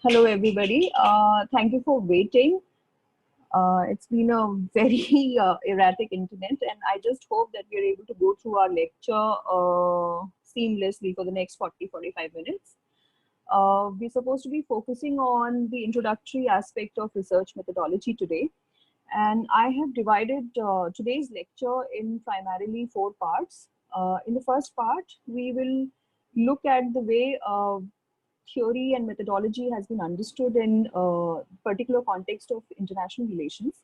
Hello, everybody. Thank you for waiting. It's been a very erratic internet, and I just hope that we're able to go through our lecture seamlessly for the next 40-45 minutes. We're supposed to be focusing on the introductory aspect of research methodology today. And I have divided today's lecture in primarily four parts. In the first part, we will look at the way theory and methodology has been understood in particular context of international relations.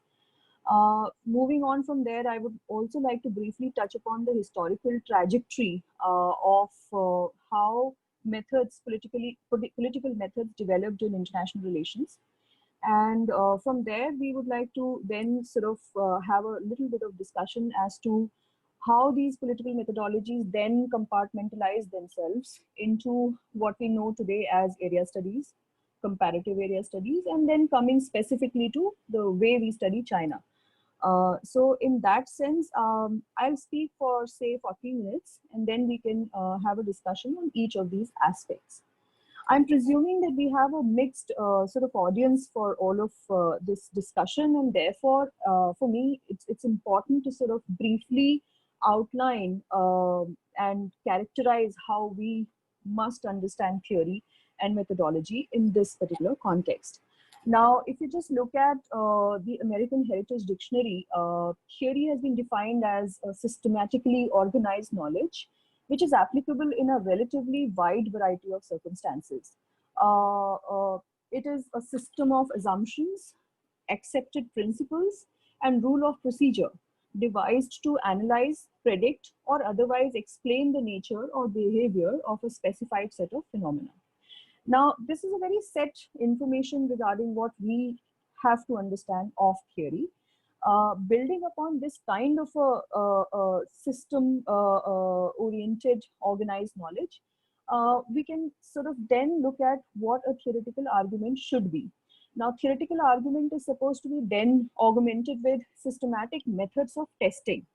Moving on from there, I would also like to briefly touch upon the historical trajectory of how political methods developed in international relations. And from there, we would like to then sort of have a little bit of discussion as to how these political methodologies then compartmentalize themselves into what we know today as area studies, comparative area studies, and then coming specifically to the way we study China. So in that sense, I'll speak for say 40 minutes, and then we can have a discussion on each of these aspects. I'm presuming that we have a mixed sort of audience for all of this discussion, and therefore, for me, it's important to sort of briefly outline and characterize how we must understand theory and methodology in this particular context. Now, if you just look at the American Heritage Dictionary, theory has been defined as a systematically organized knowledge which is applicable in a relatively wide variety of circumstances. Uh, uh, it is a system of assumptions, accepted principles, and rule of procedure devised to analyze, predict, or otherwise explain the nature or behavior of a specified set of phenomena. Now, this is a very set information regarding what we have to understand of theory. Building upon this kind of a system oriented organized knowledge, we can sort of then look at what a theoretical argument should be. Now, theoretical argument is supposed to be then augmented with systematic methods of testing.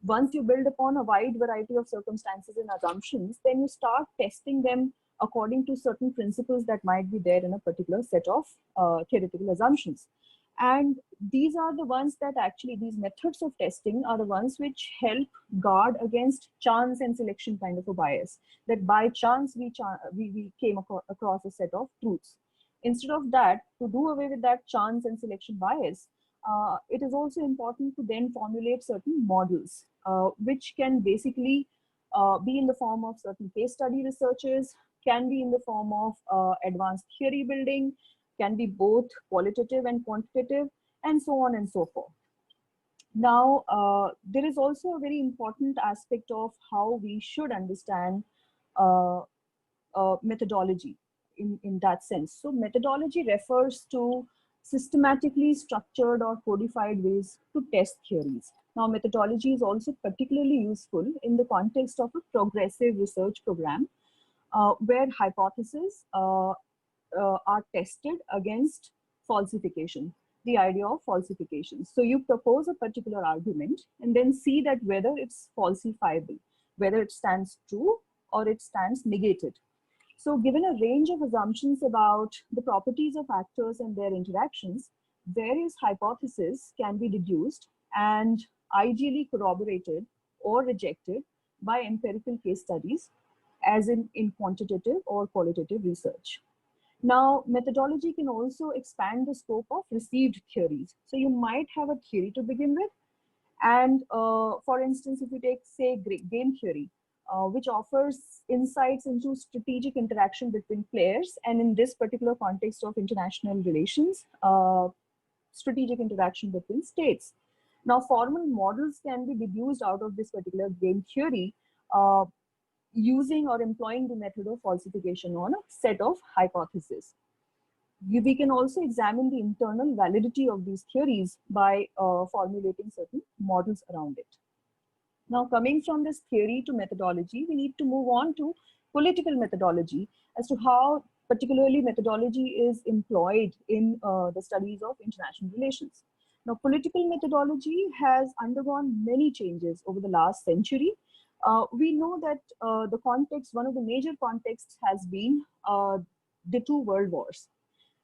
Once you build upon a wide variety of circumstances and assumptions, then you start testing them according to certain principles that might be there in a particular set of theoretical assumptions. And these are the ones that actually, these methods of testing are the ones which help guard against chance and selection kind of a bias, that by chance we came across a set of truths. Instead of that, to do away with that chance and selection bias, it is also important to then formulate certain models, which can basically be in the form of certain case study researches, can be in the form of advanced theory building, can be both qualitative and quantitative, and so on and so forth. Now, there is also a very important aspect of how we should understand uh, methodology in that sense. So methodology refers to systematically structured or codified ways to test theories. Now, methodology is also particularly useful in the context of a progressive research program where hypotheses are tested against falsification, the idea of falsification. So you propose a particular argument and then see that whether it's falsifiable, whether it stands true or it stands negated. So given a range of assumptions about the properties of actors and their interactions, various hypotheses can be deduced and ideally corroborated or rejected by empirical case studies, as in quantitative or qualitative research. Now, methodology can also expand the scope of received theories. So you might have a theory to begin with. And for instance, if you take, say, game theory, which offers insights into strategic interaction between players, and in this particular context of international relations, strategic interaction between states. Now, formal models can be deduced out of this particular game theory uh, using or employing the method of falsification on a set of hypotheses. We can also examine the internal validity of these theories by formulating certain models around it. Now, coming from this theory to methodology, we need to move on to political methodology as to how particularly methodology is employed in the studies of international relations. Now, political methodology has undergone many changes over the last century. We know that the context, one of the major contexts has been the two world wars.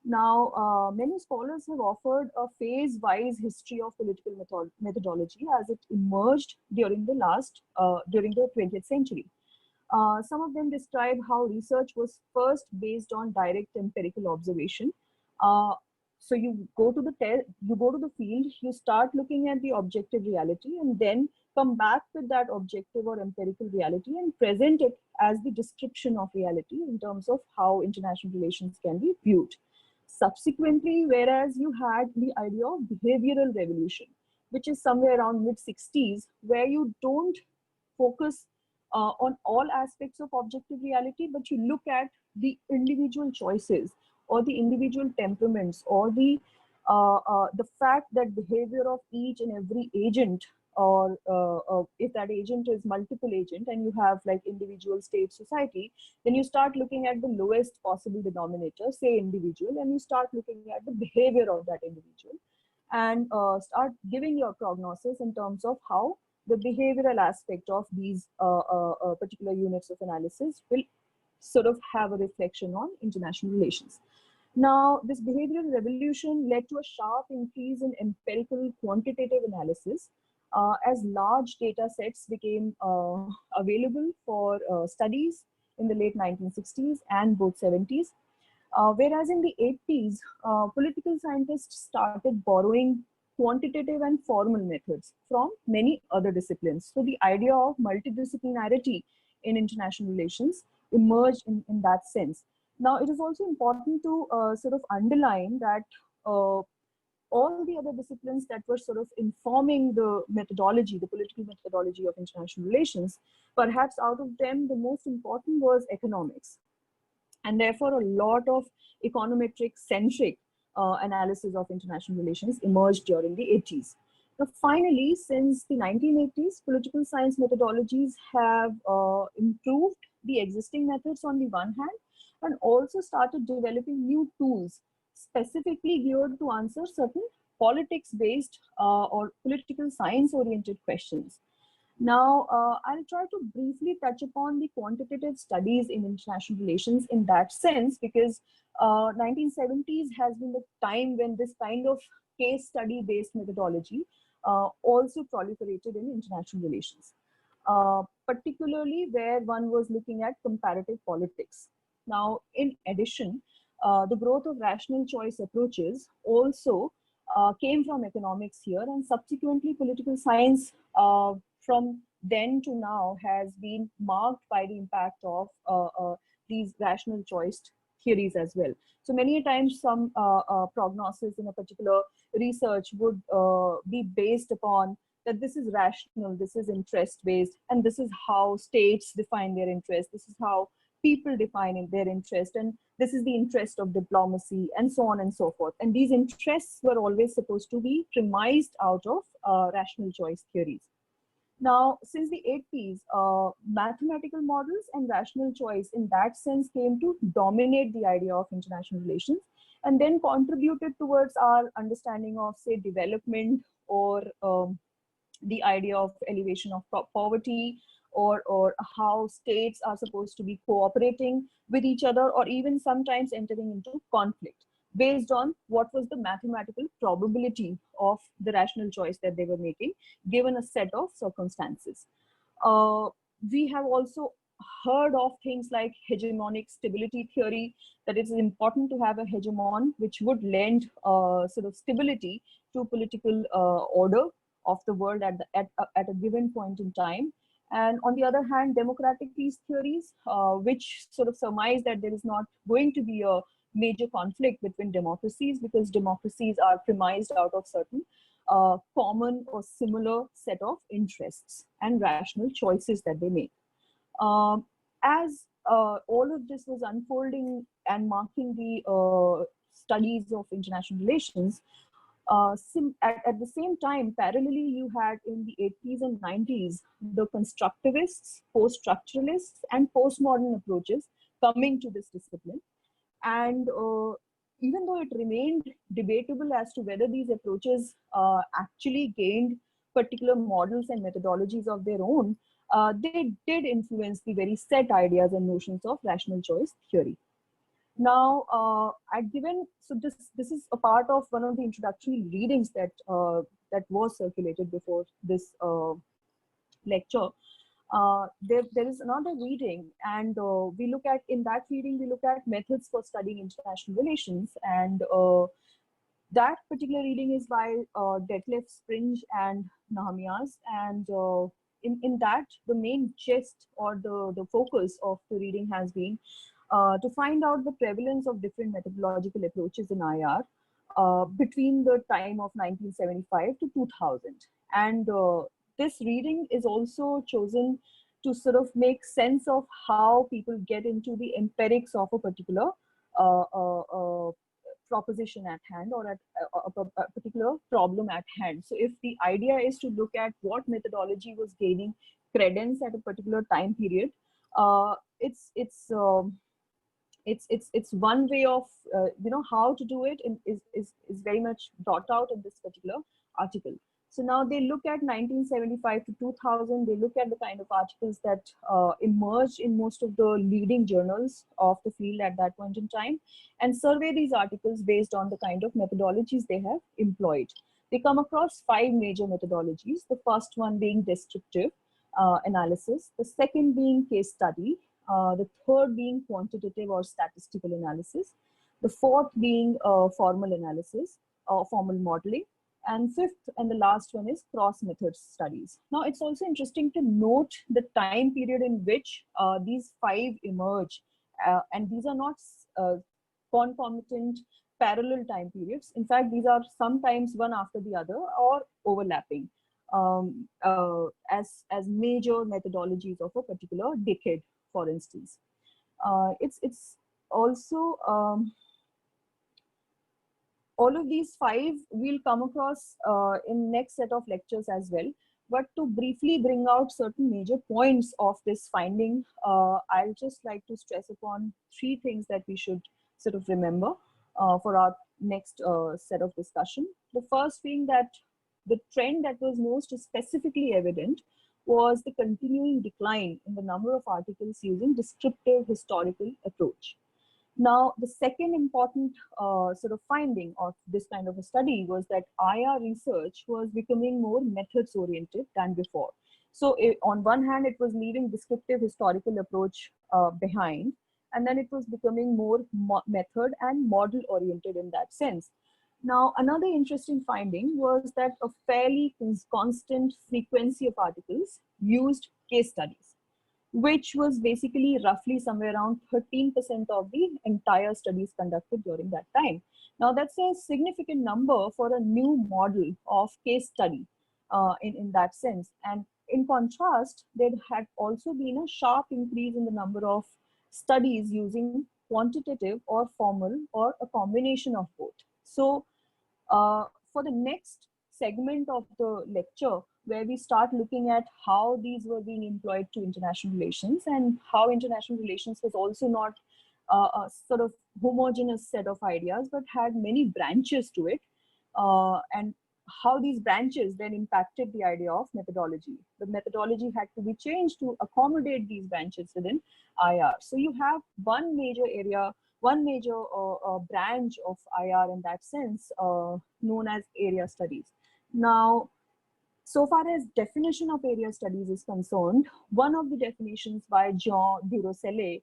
Now, many scholars have offered a phase-wise history of political methodology as it emerged during during the 20th century. Some of them describe how research was first based on direct empirical observation. Uh, so you go to the field, you start looking at the objective reality, and then come back with that objective or empirical reality and present it as the description of reality in terms of how international relations can be viewed. Subsequently, whereas you had the idea of behavioral revolution, which is somewhere around mid 60s, where you don't focus on all aspects of objective reality, but you look at the individual choices or the individual temperaments or the fact that behavior of each and every agent, or if that agent is multiple agent and you have like individual, state, society, then you start looking at the lowest possible denominator, say individual, and you start looking at the behavior of that individual, and start giving your prognosis in terms of how the behavioral aspect of these particular units of analysis will sort of have a reflection on international relations. Now, this behavioral revolution led to a sharp increase in empirical quantitative analysis as large data sets became available for studies in the late 1960s and both 70s. Whereas in the 80s, political scientists started borrowing quantitative and formal methods from many other disciplines. So the idea of multidisciplinarity in international relations emerged in that sense. Now, it is also important to sort of underline that all the other disciplines that were sort of informing the methodology, the political methodology of international relations, perhaps out of them, the most important was economics. And therefore, a lot of econometric centric analysis of international relations emerged during the 80s. Now, finally, since the 1980s, political science methodologies have improved the existing methods on the one hand, and also started developing new tools specifically geared to answer certain politics-based or political science-oriented questions. Now, I'll try to briefly touch upon the quantitative studies in international relations in that sense, because 1970s has been the time when this kind of case study-based methodology also proliferated in international relations, particularly where one was looking at comparative politics. Now, in addition, the growth of rational choice approaches also came from economics here, and subsequently political science from then to now has been marked by the impact of these rational choice theories as well. So many times some prognosis in a particular research would be based upon that this is rational, this is interest based, and this is how states define their interest, this is how people define their interest, and this is the interest of diplomacy, and so on and so forth. And these interests were always supposed to be premised out of rational choice theories. Now, since the 80s, mathematical models and rational choice in that sense came to dominate the idea of international relations, and then contributed towards our understanding of, say, development, or the idea of elevation of poverty, or how states are supposed to be cooperating with each other, or even sometimes entering into conflict based on what was the mathematical probability of the rational choice that they were making given a set of circumstances. We have also heard of things like hegemonic stability theory, that it is important to have a hegemon which would lend sort of stability to political order of the world at a given point in time. And on the other hand, democratic peace theories, which sort of surmise that there is not going to be a major conflict between democracies, because democracies are premised out of certain common or similar set of interests and rational choices that they make. As all of this was unfolding and marking the studies of international relations, at the same time, parallelly, you had in the 80s and 90s, the constructivists, post-structuralists, and postmodern approaches coming to this discipline. And even though it remained debatable as to whether these approaches actually gained particular models and methodologies of their own, they did influence the very set ideas and notions of rational choice theory. Now, I'd given, so this is a part of one of the introductory readings that that was circulated before this lecture. There is another reading, and we look at, in that reading, we look at methods for studying international relations, and that particular reading is by Detlef Springe and Nahamias, and in that, the main gist or the focus of the reading has been to find out the prevalence of different methodological approaches in IR between the time of 1975 to 2000. And this reading is also chosen to sort of make sense of how people get into the empirics of a particular uh, uh, uh, proposition at hand, or at a particular problem at hand. So if the idea is to look at what methodology was gaining credence at a particular time period, uh, it's it's um, it's one way of how to do it, and is very much brought out in this particular article. So now they look at 1975 to 2000. They look at the kind of articles that emerged in most of the leading journals of the field at that point in time, and survey these articles based on the kind of methodologies they have employed. They come across 5 major methodologies. The first one being descriptive analysis, the second being case study, the third being quantitative or statistical analysis, the fourth being formal analysis or formal modeling, and fifth and the last one is cross method studies. Now, it's also interesting to note the time period in which these 5 emerge, and these are not concomitant parallel time periods. In fact, these are sometimes one after the other or overlapping as major methodologies of a particular decade, for instance. It's also all of these 5 we'll come across in next set of lectures as well. But to briefly bring out certain major points of this finding, I'll just like to stress upon 3 things that we should sort of remember for our next set of discussion. The first being that the trend that was most specifically evident was the continuing decline in the number of articles using descriptive historical approach. Now, the second important sort of finding of this kind of a study was that IR research was becoming more methods oriented than before. So on one hand, it was leaving descriptive historical approach behind, and then it was becoming more method and model oriented in that sense. Now, another interesting finding was that a fairly constant frequency of articles used case studies, which was basically roughly somewhere around 13% of the entire studies conducted during that time. Now, that's a significant number for a new model of case study in that sense. And in contrast, there had also been a sharp increase in the number of studies using quantitative or formal or a combination of both. So for the next segment of the lecture, where we start looking at how these were being employed to international relations, and how international relations was also not a sort of homogeneous set of ideas, but had many branches to it, and how these branches then impacted the idea of methodology. The methodology had to be changed to accommodate these branches within IR. So you have one major area, one major branch of IR in that sense, known as area studies. Now, so far as definition of area studies is concerned, one of the definitions by Jean Duroselet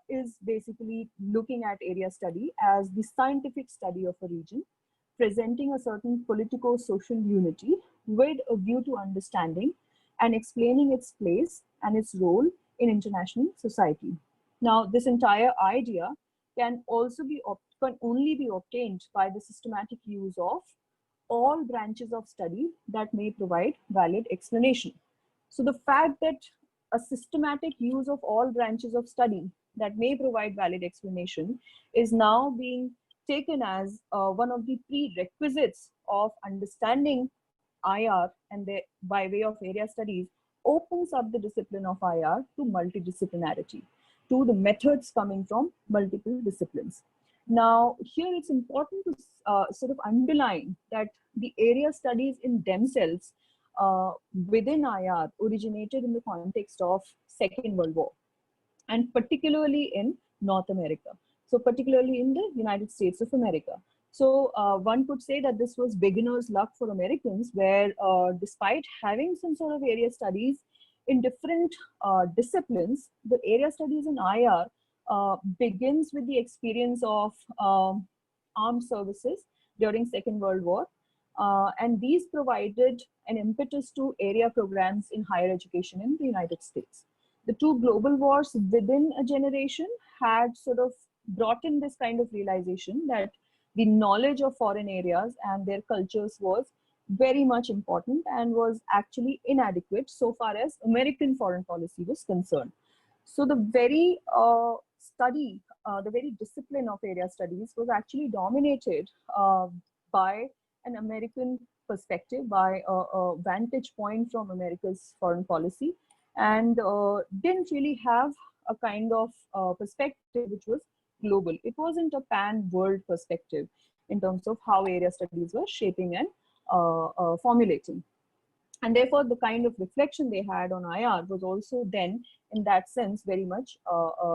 is basically looking at area study as the scientific study of a region, presenting a certain politico-social unity with a view to understanding and explaining its place and its role in international society. Now, this entire idea can also be can only be obtained by the systematic use of all branches of study that may provide valid explanation. So the fact that a systematic use of all branches of study that may provide valid explanation is now being taken as one of the prerequisites of understanding IR, and by way of area studies, opens up the discipline of IR to multidisciplinarity, to the methods coming from multiple disciplines. Now, here it's important to sort of underline that the area studies in themselves within IR originated in the context of Second World War, and particularly in North America. So particularly in the United States of America. So one could say that this was beginner's luck for Americans, where despite having some sort of area studies in different disciplines, the area studies in IR begins with the experience of armed services during Second World War. And these provided an impetus to area programs in higher education in the United States. The two global wars within a generation had sort of brought in this kind of realization that the knowledge of foreign areas and their cultures was very much important and was actually inadequate so far as American foreign policy was concerned. So the very the very discipline of area studies was actually dominated by an American perspective, by a vantage point from America's foreign policy, and didn't really have a kind of perspective which was global. It wasn't a pan-world perspective in terms of how area studies were shaping and formulating. And therefore, the kind of reflection they had on IR was also then, in that sense, very much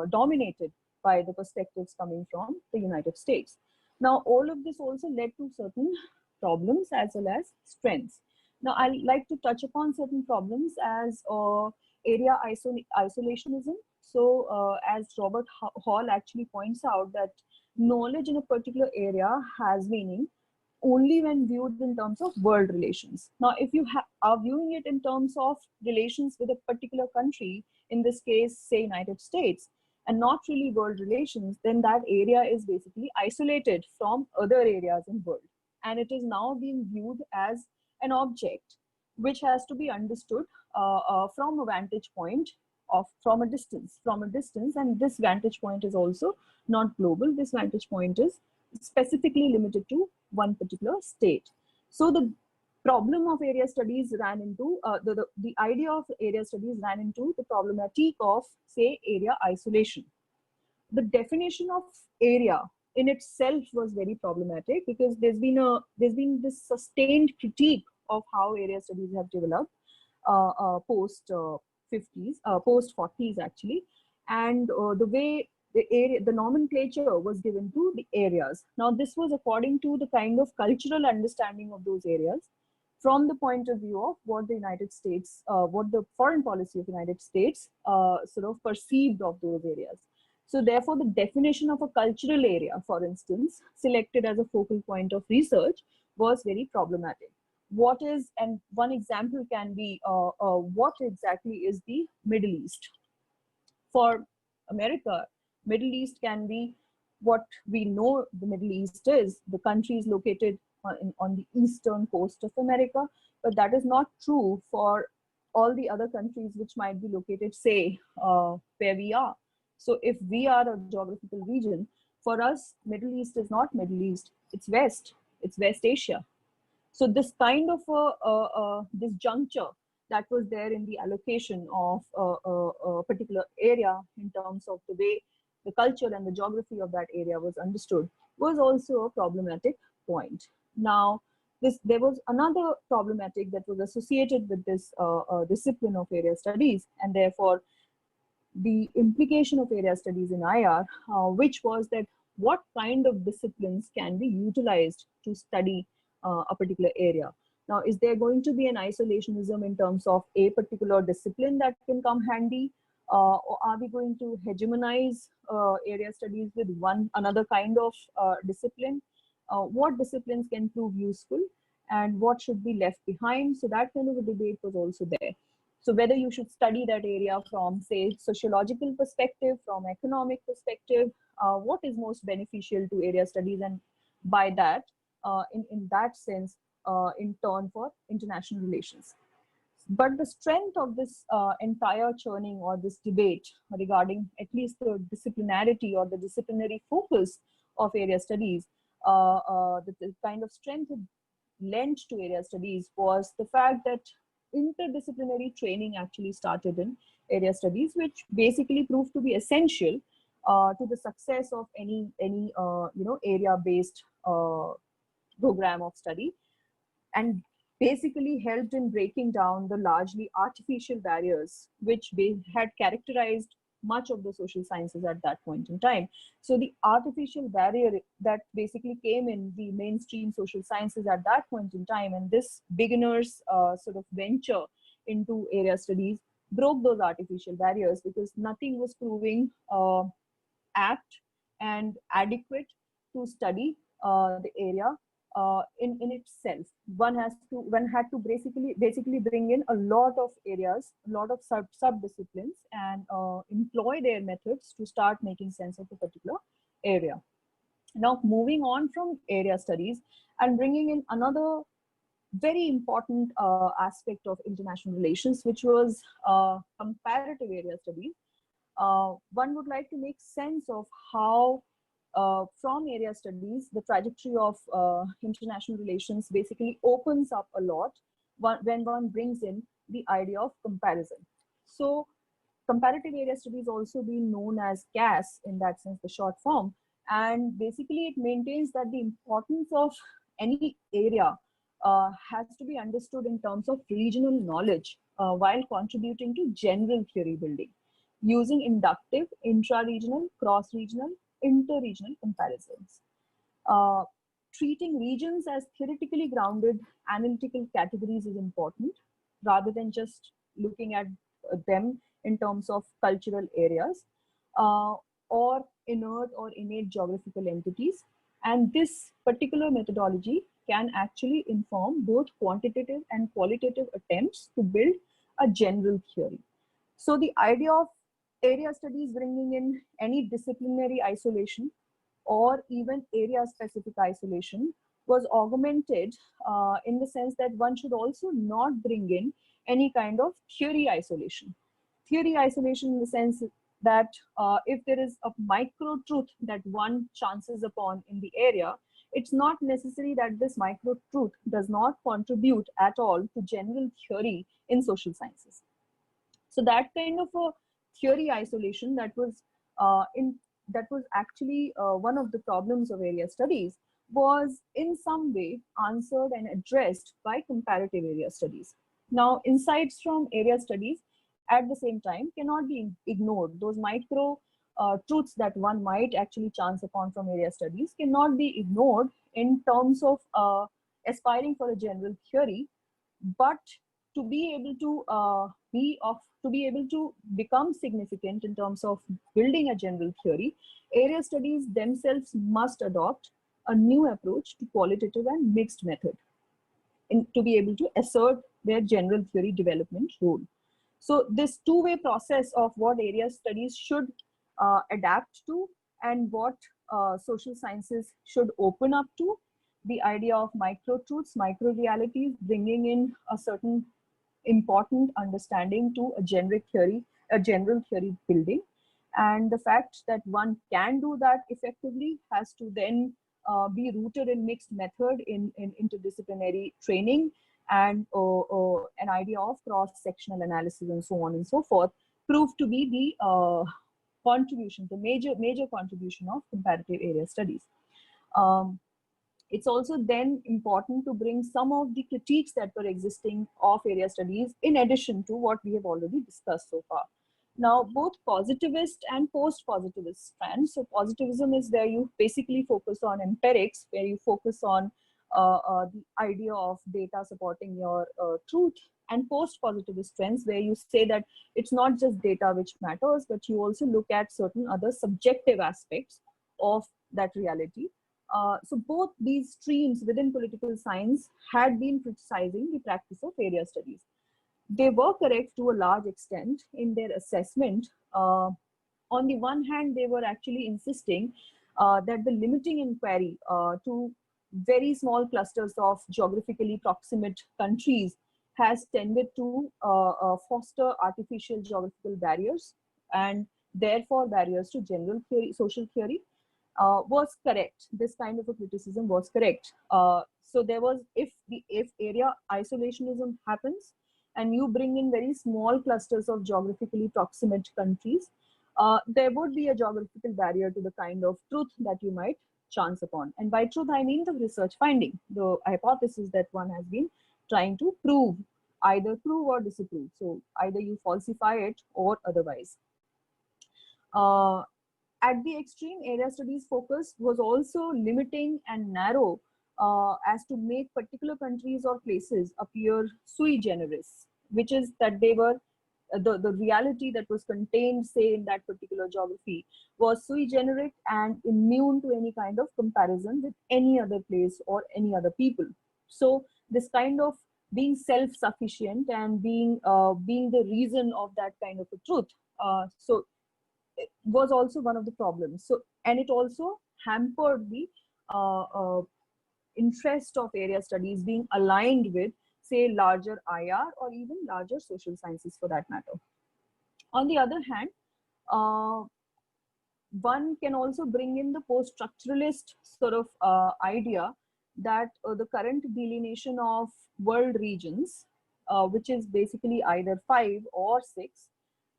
dominated by the perspectives coming from the United States. Now, all of this also led to certain problems as well as strengths. Now, I'd like to touch upon certain problems as area isolationism. So, as Robert Hall actually points out, that knowledge in a particular area has meaning only when viewed in terms of world relations. Now, if you are viewing it in terms of relations with a particular country, in this case, say United States, and not really world relations, then that area is basically isolated from other areas in world. And it is now being viewed as an object which has to be understood from a vantage point from a distance, and this vantage point is also not global. This vantage point is specifically limited to one particular state. So the problem of area studies ran into, the idea of area studies ran into the problematic of, say, area isolation. The definition of area in itself was very problematic, because there's been this sustained critique of how area studies have developed post 50s, post 40s actually, and the way the nomenclature was given to the areas. Now, this was according to the kind of cultural understanding of those areas from the point of view of what the United States, what the foreign policy of the United States sort of perceived of those areas. So therefore, the definition of a cultural area, for instance, selected as a focal point of research was very problematic. What is, and one example can be, what exactly is the Middle East? For America, Middle East can be what we know the Middle East is, the countries located on the eastern coast of America, but that is not true for all the other countries which might be located, say, where we are. So if we are a geographical region, for us, Middle East is not Middle East, it's West Asia. So this kind of this juncture that was there in the allocation of a particular area in terms of the way the culture and the geography of that area was understood was also a problematic point. Now, there was another problematic that was associated with this discipline of area studies, and therefore the implication of area studies in IR, which was that what kind of disciplines can be utilized to study a particular area. Now, is there going to be an isolationism in terms of a particular discipline that can come handy? Or are we going to hegemonize area studies with another kind of discipline? What disciplines can prove useful and what should be left behind? So that kind of a debate was also there. So whether you should study that area from, say, sociological perspective, from economic perspective, what is most beneficial to area studies, and by that, in that sense, in turn for international relations. But the strength of this entire churning or this debate regarding at least the disciplinarity or the disciplinary focus of area studies, the kind of strength it lent to area studies was the fact that interdisciplinary training actually started in area studies, which basically proved to be essential to the success of any area-based program of study, and basically helped in breaking down the largely artificial barriers which had characterized much of the social sciences at that point in time. So the artificial barrier that basically came in the mainstream social sciences at that point in time, and this beginners sort of venture into area studies broke those artificial barriers, because nothing was proving apt and adequate to study the area in itself. One had to basically bring in a lot of areas, a lot of sub-disciplines, and employ their methods to start making sense of a particular area. Now, moving on from area studies and bringing in another very important aspect of international relations, which was comparative area studies. One would like to make sense of how from area studies, the trajectory of international relations basically opens up a lot when one brings in the idea of comparison. So comparative area studies also been known as CAS in that sense, the short form. And basically it maintains that the importance of any area has to be understood in terms of regional knowledge while contributing to general theory building, using inductive, intra-regional, cross-regional, inter-regional comparisons. Treating regions as theoretically grounded analytical categories is important, rather than just looking at them in terms of cultural areas or inert or innate geographical entities. And this particular methodology can actually inform both quantitative and qualitative attempts to build a general theory. So the idea of area studies bringing in any disciplinary isolation or even area specific isolation was augmented in the sense that one should also not bring in any kind of theory isolation. Theory isolation in the sense that if there is a micro truth that one chances upon in the area, it's not necessary that this micro truth does not contribute at all to general theory in social sciences. So that kind of a theory isolation that was actually one of the problems of area studies was in some way answered and addressed by comparative area studies. Now, insights from area studies at the same time cannot be ignored. Those micro truths that one might actually chance upon from area studies cannot be ignored in terms of aspiring for a general theory, but to be able to become significant in terms of building a general theory, area studies themselves must adopt a new approach to qualitative and mixed method to be able to assert their general theory development role. So this two-way process of what area studies should adapt to and what social sciences should open up to, the idea of micro truths, micro realities, bringing in a certain important understanding to a generic theory, a general theory building. And the fact that one can do that effectively has to then be rooted in mixed method in interdisciplinary training and an idea of cross-sectional analysis and so on and so forth, proved to be the contribution, the major contribution of comparative area studies. It's also then important to bring some of the critiques that were existing of area studies in addition to what we have already discussed so far. Now, both positivist and post-positivist strands. So positivism is where you basically focus on empirics, where you focus on the idea of data supporting your truth, and post-positivist trends where you say that it's not just data which matters, but you also look at certain other subjective aspects of that reality. So both these streams within political science had been criticizing the practice of area studies. They were correct to a large extent in their assessment. On the one hand, they were actually insisting that the limiting inquiry to very small clusters of geographically proximate countries has tended to foster artificial geographical barriers and therefore barriers to general theory, social theory. Was correct. This kind of a criticism was correct. So there was, if area isolationism happens and you bring in very small clusters of geographically proximate countries, there would be a geographical barrier to the kind of truth that you might chance upon. And by truth, I mean the research finding, the hypothesis that one has been trying to prove, either prove or disapprove. So either you falsify it or otherwise. At the extreme, area studies focus was also limiting and narrow as to make particular countries or places appear sui generis, which is that they were the reality that was contained, say, in that particular geography was sui generis and immune to any kind of comparison with any other place or any other people. So this kind of being self-sufficient and being the reason of that kind of a truth. So it was also one of the problems. So, and it also hampered the uh, uh, interest of area studies being aligned with, say, larger IR or even larger social sciences for that matter. On the other hand, uh, one can also bring in the post-structuralist sort of idea that the current delineation of world regions, which is basically either 5 or 6,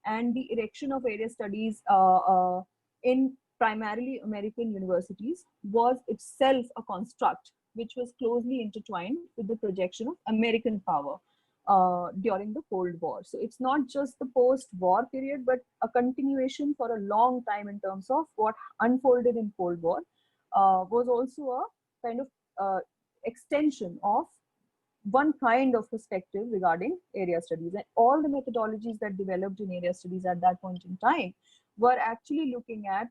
and the erection of area studies in primarily American universities was itself a construct which was closely intertwined with the projection of American power during the Cold War. So it's not just the post-war period, but a continuation for a long time in terms of what unfolded in Cold War was also a kind of extension of one kind of perspective regarding area studies. And all the methodologies that developed in area studies at that point in time were actually looking at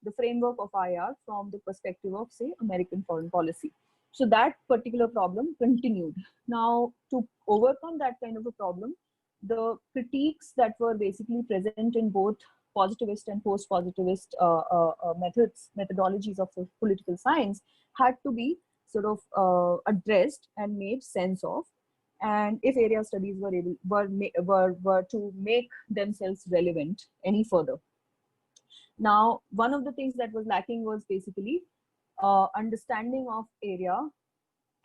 the framework of IR from the perspective of, say, American foreign policy. So that particular problem continued. Now, to overcome that kind of a problem, the critiques that were basically present in both positivist and post-positivist methodologies of political science had to be sort of addressed and made sense of. And if area studies were to make themselves relevant any further. Now, one of the things that was lacking was basically understanding of area,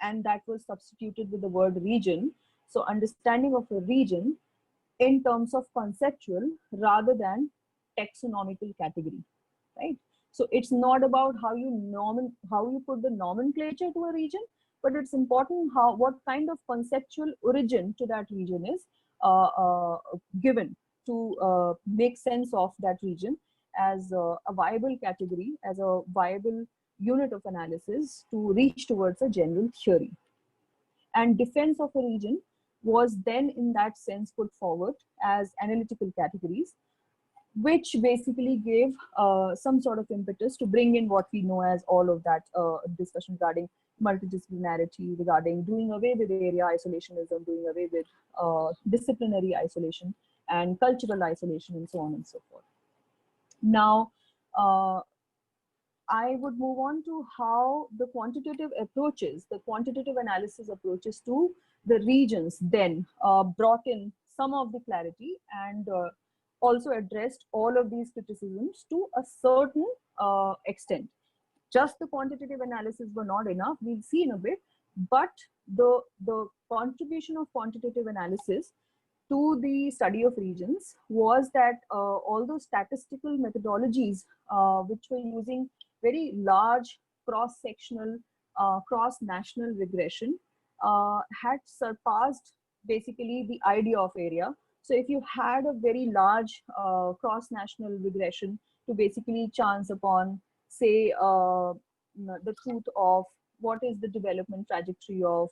and that was substituted with the word region. So understanding of a region in terms of conceptual rather than taxonomical category, right? So it's not about how you put the nomenclature to a region, but it's important what kind of conceptual origin to that region is given to make sense of that region as a viable category, as a viable unit of analysis to reach towards a general theory. And defense of a region was then in that sense put forward as analytical categories, which basically gave some sort of impetus to bring in what we know as all of that discussion regarding multidisciplinarity, regarding doing away with area isolationism, doing away with disciplinary isolation and cultural isolation, and so on and so forth. Now, I would move on to how the quantitative approaches, the quantitative analysis approaches to the regions then brought in some of the clarity and also addressed all of these criticisms to a certain extent. Just the quantitative analysis were not enough, we'll see in a bit, but the contribution of quantitative analysis to the study of regions was that all those statistical methodologies which were using very large cross-sectional, cross-national regression had surpassed basically the idea of area. So if you had a very large cross-national regression to basically chance upon, say, the truth of what is the development trajectory of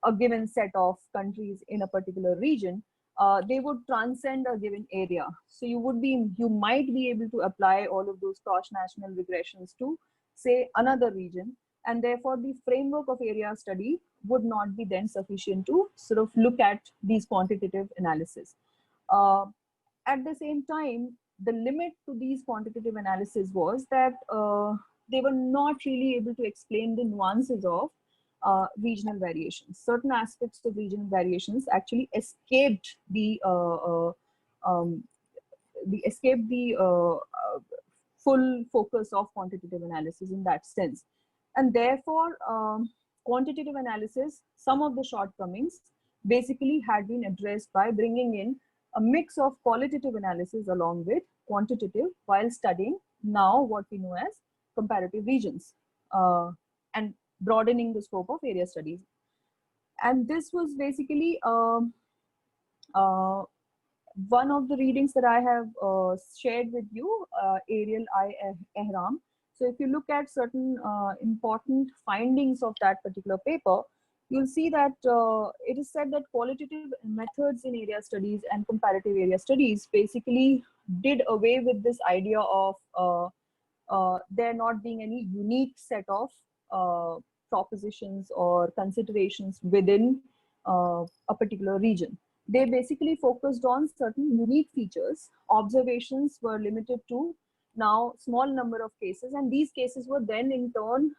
a given set of countries in a particular region, they would transcend a given area. So you might be able to apply all of those cross-national regressions to, say, another region, and therefore the framework of area study would not be then sufficient to sort of look at these quantitative analysis. At the same time, the limit to these quantitative analysis was that they were not really able to explain the nuances of regional variations. Certain aspects of regional variations actually escaped the full focus of quantitative analysis in that sense. And therefore, quantitative analysis, some of the shortcomings basically had been addressed by bringing in a mix of qualitative analysis along with quantitative while studying now what we know as comparative regions and broadening the scope of area studies. And this was basically one of the readings that I have shared with you, Ariel I. Ehram. So if you look at certain important findings of that particular paper, you'll see that it is said that qualitative methods in area studies and comparative area studies basically did away with this idea of there not being any unique set of propositions or considerations within a particular region. They basically focused on certain unique features. Observations were limited to now small number of cases, and these cases were then in turn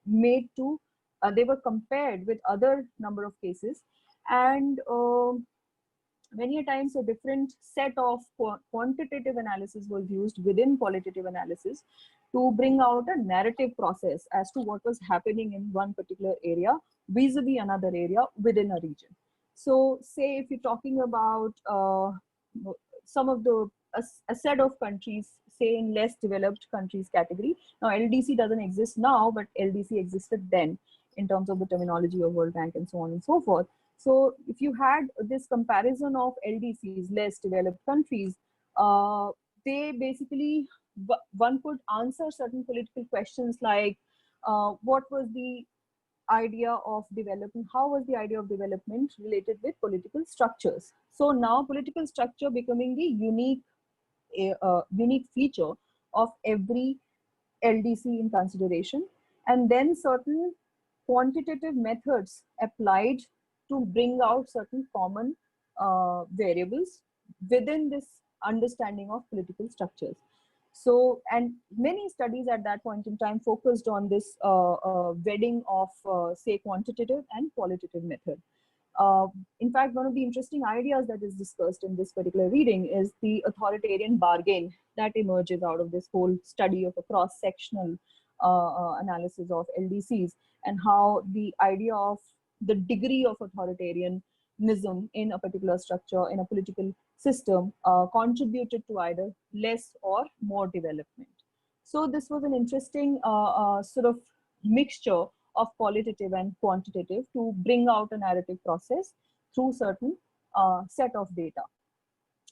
made to they were compared with other number of cases, and many a times a different set of quantitative analysis was used within qualitative analysis to bring out a narrative process as to what was happening in one particular area vis-a-vis another area within a region. So say if you're talking about some of the a set of countries, say in less developed countries category. Now LDC doesn't exist now, but LDC existed then in terms of the terminology of World Bank and so on and so forth. So if you had this comparison of LDCs, less developed countries, they basically, one could answer certain political questions like what was the idea of development, how was the idea of development related with political structures. So now political structure becoming the unique feature of every LDC in consideration, and then certain quantitative methods applied to bring out certain common variables within this understanding of political structures. So, and many studies at that point in time focused on this wedding of, say, quantitative and qualitative method. In fact, one of the interesting ideas that is discussed in this particular reading is the authoritarian bargain that emerges out of this whole study of a cross-sectional analysis of LDCs, and how the idea of the degree of authoritarianism in a particular structure, in a political system, contributed to either less or more development. So this was an interesting sort of mixture of qualitative and quantitative to bring out a narrative process through certain set of data.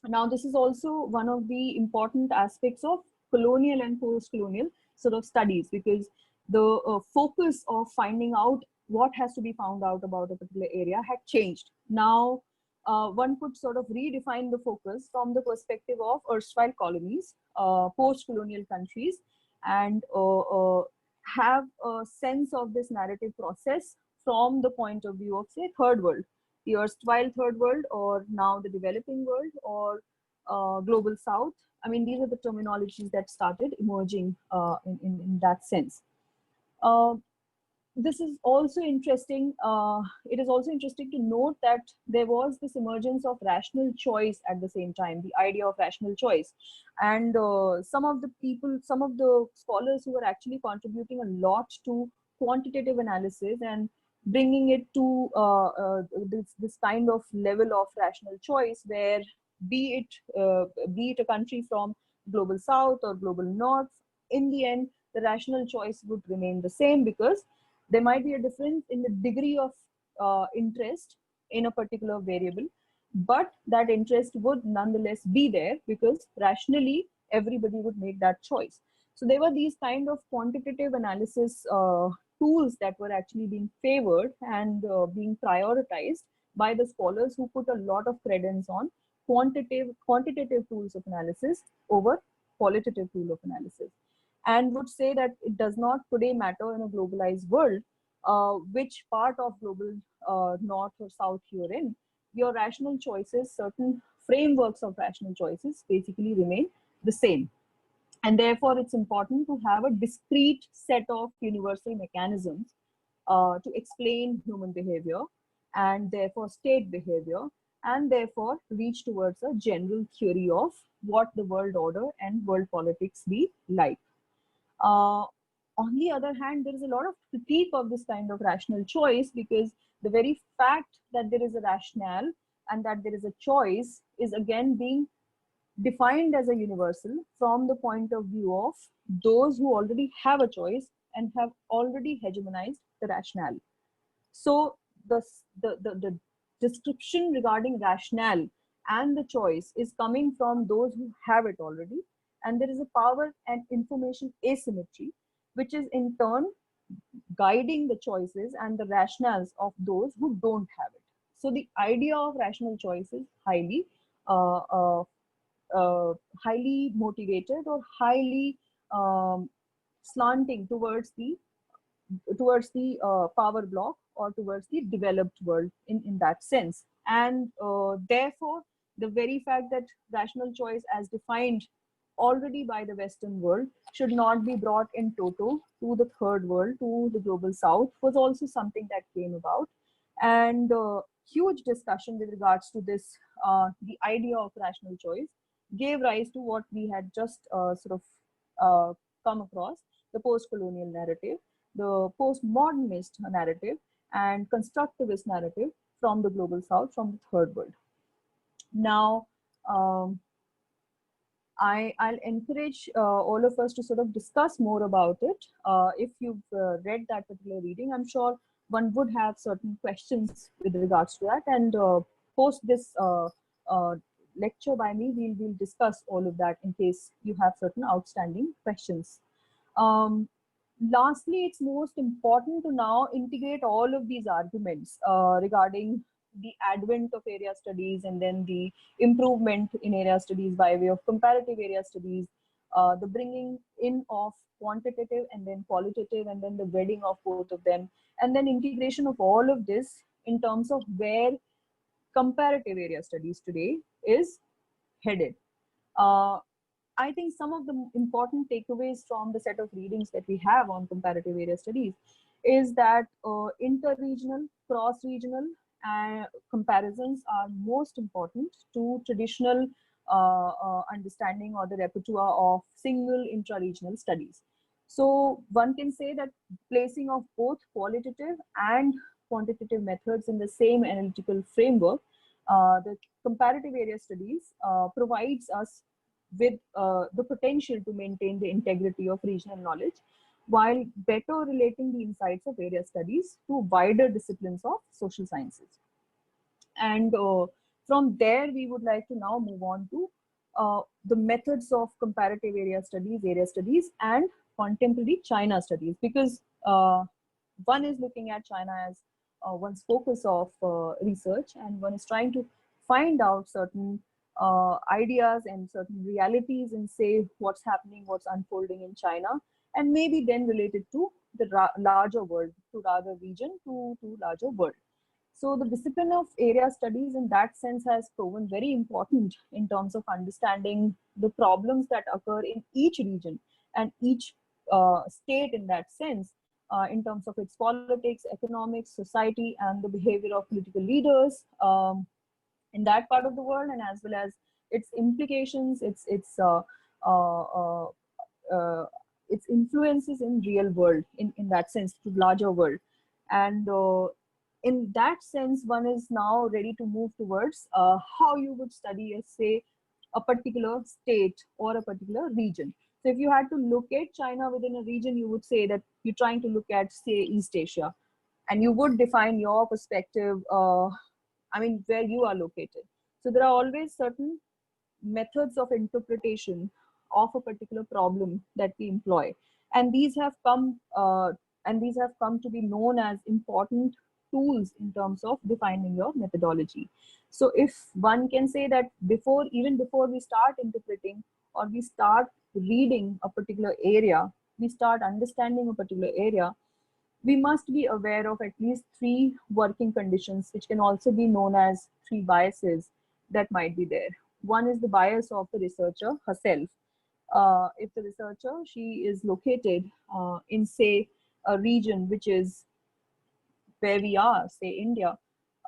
Now, this is also one of the important aspects of colonial and post-colonial sort of studies, because the focus of finding out what has to be found out about a particular area had changed. Now, one could sort of redefine the focus from the perspective of erstwhile colonies, post-colonial countries, and have a sense of this narrative process from the point of view of, say, third world, the erstwhile third world, or now the developing world, or global south. I mean, these are the terminologies that started emerging in that sense. This is also interesting. It is also interesting to note that there was this emergence of rational choice at the same time, the idea of rational choice. And some of the people, some of the scholars who were actually contributing a lot to quantitative analysis and bringing it to this kind of level of rational choice, where be it a country from global south or global north, in the end, the rational choice would remain the same, because there might be a difference in the degree of interest in a particular variable, but that interest would nonetheless be there, because rationally everybody would make that choice. So there were these kind of quantitative analysis tools that were actually being favored and being prioritized by the scholars who put a lot of credence on quantitative tools of analysis over qualitative tool of analysis, and would say that it does not today matter in a globalized world which part of global north or south you're in. Your rational choices, certain frameworks of rational choices, basically remain the same. And therefore, it's important to have a discrete set of universal mechanisms to explain human behavior, and therefore state behavior, and therefore reach towards a general theory of what the world order and world politics be like. On the other hand, there is a lot of critique of this kind of rational choice, because the very fact that there is a rationale and that there is a choice is again being defined as a universal from the point of view of those who already have a choice and have already hegemonized the rationale. So the description regarding rationale and the choice is coming from those who have it already. And there is a power and information asymmetry, which is in turn guiding the choices and the rationales of those who don't have it. So the idea of rational choice is uh, uh, highly motivated or highly um, slanting towards the power block or towards the developed world in that sense. And therefore, the very fact that rational choice as defined already by the Western world should not be brought in toto to the third world, to the global south, was also something that came about. And huge discussion with regards to this, the idea of rational choice gave rise to what we had just come across, the post-colonial narrative, the postmodernist narrative, and constructivist narrative from the global south, from the third world. Now, um, I'll encourage all of us to sort of discuss more about it. If you've read that particular reading, I'm sure one would have certain questions with regards to that. And post this lecture by me, we'll discuss all of that in case you have certain outstanding questions. Um, Lastly, it's most important to now integrate all of these arguments regarding the advent of area studies and then the improvement in area studies by way of comparative area studies, the bringing in of quantitative and then qualitative, and then the wedding of both of them, and then integration of all of this in terms of where comparative area studies today is headed. Uh, I think some of the important takeaways from the set of readings that we have on comparative area studies is that inter-regional, cross-regional comparisons are most important to traditional understanding or the repertoire of single intra-regional studies. So one can say that placing of both qualitative and quantitative methods in the same analytical framework, the comparative area studies provides us with the potential to maintain the integrity of regional knowledge while better relating the insights of area studies to wider disciplines of social sciences. And from there, we would like to now move on to the methods of comparative area studies, and contemporary China studies, because one is looking at China as one's focus of research, and one is trying to find out certain ideas and certain realities and say what's happening, what's unfolding in China, and maybe then related to the larger world, to rather region, to larger world. So the discipline of area studies in that sense has proven very important in terms of understanding the problems that occur in each region and each state in that sense, in terms of its politics, economics, society, and the behavior of political leaders in that part of the world, and as well as its implications, uh, uh, uh, its influences in real world, in that sense, to larger world. And in that sense, one is now ready to move towards how you would study, say, a particular state or a particular region. So if you had to locate China within a region, you would say that you're trying to look at, say, East Asia, and you would define your perspective, where you are located. So there are always certain methods of interpretation of a particular problem that we employ, and these have come to be known as important tools in terms of defining your methodology. So if one can say that even before we start interpreting or we start reading a particular area, we start understanding a particular area, we must be aware of at least three working conditions, which can also be known as three biases that might be there. One is the bias of the researcher herself. If the researcher, she is located in, say, a region which is where we are, say India,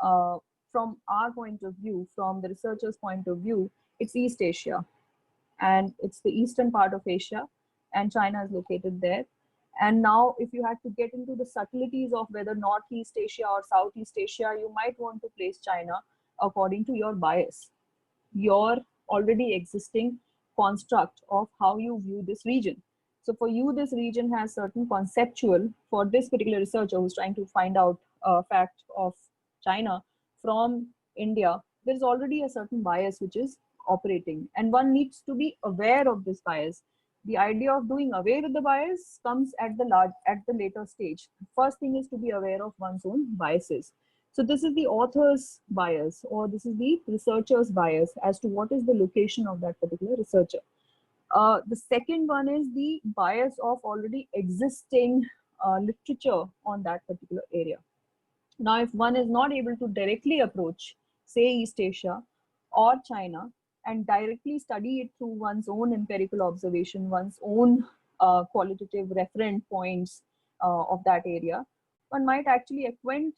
uh, from our point of view, from the researcher's point of view, it's East Asia, and it's the eastern part of Asia, and China is located there. And now, if you had to get into the subtleties of whether Northeast Asia or Southeast Asia, you might want to place China according to your bias, your already existing construct of how you view this region. So for you, this region has certain conceptual, for this particular researcher who's trying to find out a fact of China from India, there is already a certain bias which is operating, and one needs to be aware of this bias. The idea of doing away with the bias comes at the later stage. First thing is to be aware of one's own biases. So this is the author's bias, or this is the researcher's bias as to what is the location of that particular researcher. The second one is the bias of already existing literature on that particular area. Now, if one is not able to directly approach, say, East Asia or China, and directly study it through one's own empirical observation, one's own qualitative referent points of that area, one might actually acquaint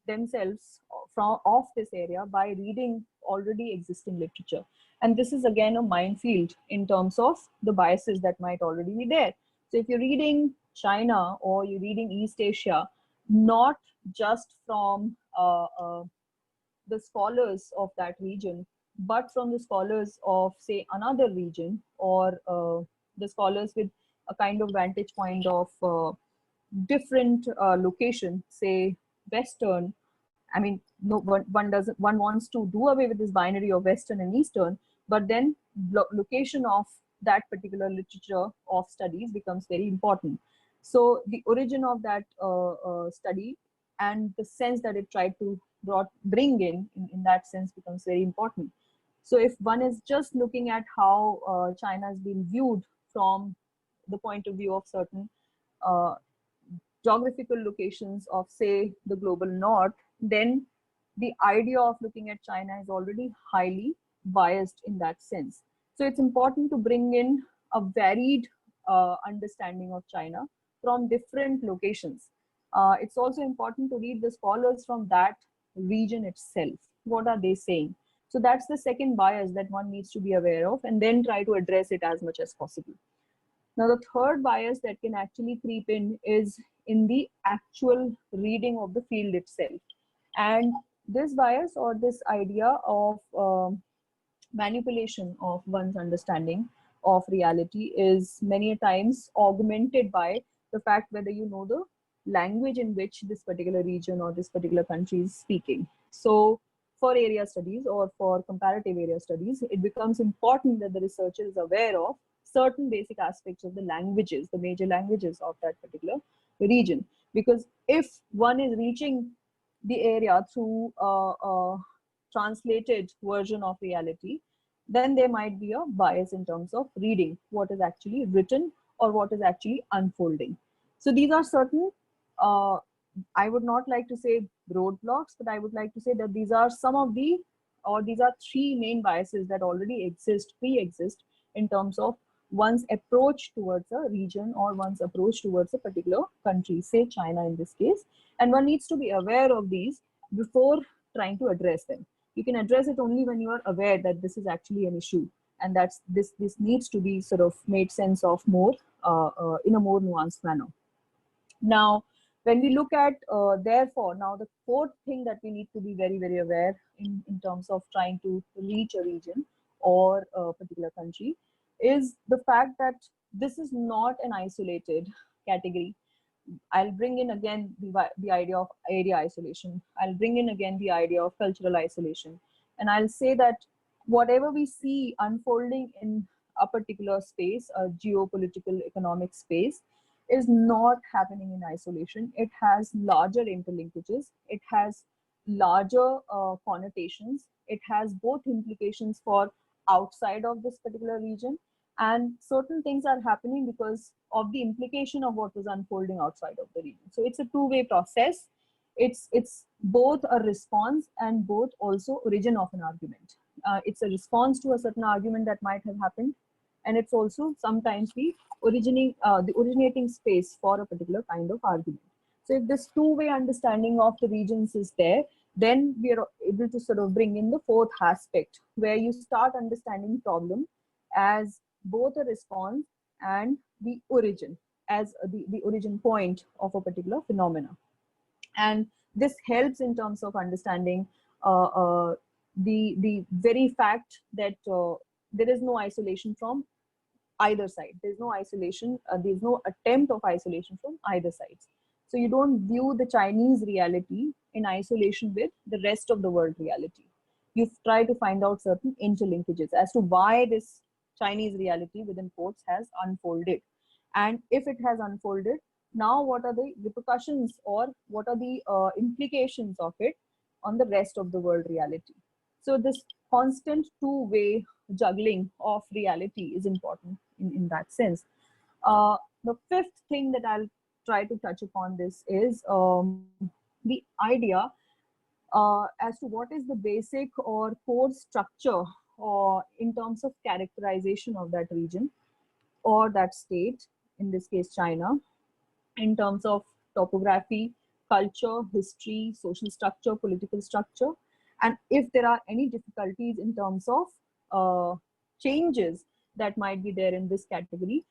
themselves of this area by reading already existing literature. And this is again a minefield in terms of the biases that might already be there. So if you're reading China or you're reading East Asia, not just from the scholars of that region, but from the scholars of, say, another region, or the scholars with a kind of vantage point of different location, say Western. I mean, no one doesn't, one wants to do away with this binary of Western and Eastern, but then location of that particular literature of studies becomes very important. So the origin of that study and the sense that it tried to bring in that sense becomes very important. So if one is just looking at how China has been viewed from the point of view of certain geographical locations of, say, the global north, then the idea of looking at China is already highly biased in that sense. So it's important to bring in a varied understanding of China from different locations. It's also important to read the scholars from that region itself. What are they saying? So that's the second bias that one needs to be aware of, and then try to address it as much as possible. Now, the third bias that can actually creep in is in the actual reading of the field itself. And this bias, or this idea of manipulation of one's understanding of reality, is many times augmented by the fact whether you know the language in which this particular region or this particular country is speaking. So for area studies or for comparative area studies, it becomes important that the researcher is aware of certain basic aspects of the languages, the major languages of that particular region. Because if one is reaching the area through a translated version of reality, then there might be a bias in terms of reading what is actually written or what is actually unfolding. So these are certain, I would not like to say roadblocks, but I would like to say that these are some of the, or these are three main biases that already exist, pre-exist, in terms of one's approach towards a region or one's approach towards a particular country, say China in this case. And one needs to be aware of these before trying to address them. You can address it only when you are aware that this is actually an issue, and that's this needs to be sort of made sense of more in a more nuanced manner. Now, when we look at therefore, now the fourth thing that we need to be very, very aware in terms of trying to reach a region or a particular country is the fact that this is not an isolated category. I'll bring in again the idea of area isolation. I'll bring in again the idea of cultural isolation. And I'll say that whatever we see unfolding in a particular space, a geopolitical economic space, is not happening in isolation. It has larger interlinkages. It has larger connotations. It has both implications for outside of this particular region, and certain things are happening because of the implication of what was unfolding outside of the region. So it's a two-way process. It's both a response and both also origin of an argument. It's a response to a certain argument that might have happened, and it's also sometimes the originating space for a particular kind of argument. So if this two-way understanding of the regions is there, then we are able to sort of bring in the fourth aspect, where you start understanding problem as both a response and the origin, as the origin point of a particular phenomena. And this helps in terms of understanding the very fact that there is no isolation from either side. There's no isolation, there's no attempt of isolation from either sides. So you don't view the Chinese reality in isolation with the rest of the world reality. you try to find out certain interlinkages as to why this Chinese reality within ports has unfolded. And if it has unfolded, now what are the repercussions or what are the implications of it on the rest of the world reality? So this constant two-way juggling of reality is important in that sense. The fifth thing that I'll try to touch upon this is the idea as to what is the basic or core structure or in terms of characterization of that region or that state, in this case China, in terms of topography, culture, history, social structure, political structure, and if there are any difficulties in terms of changes that might be there in this category,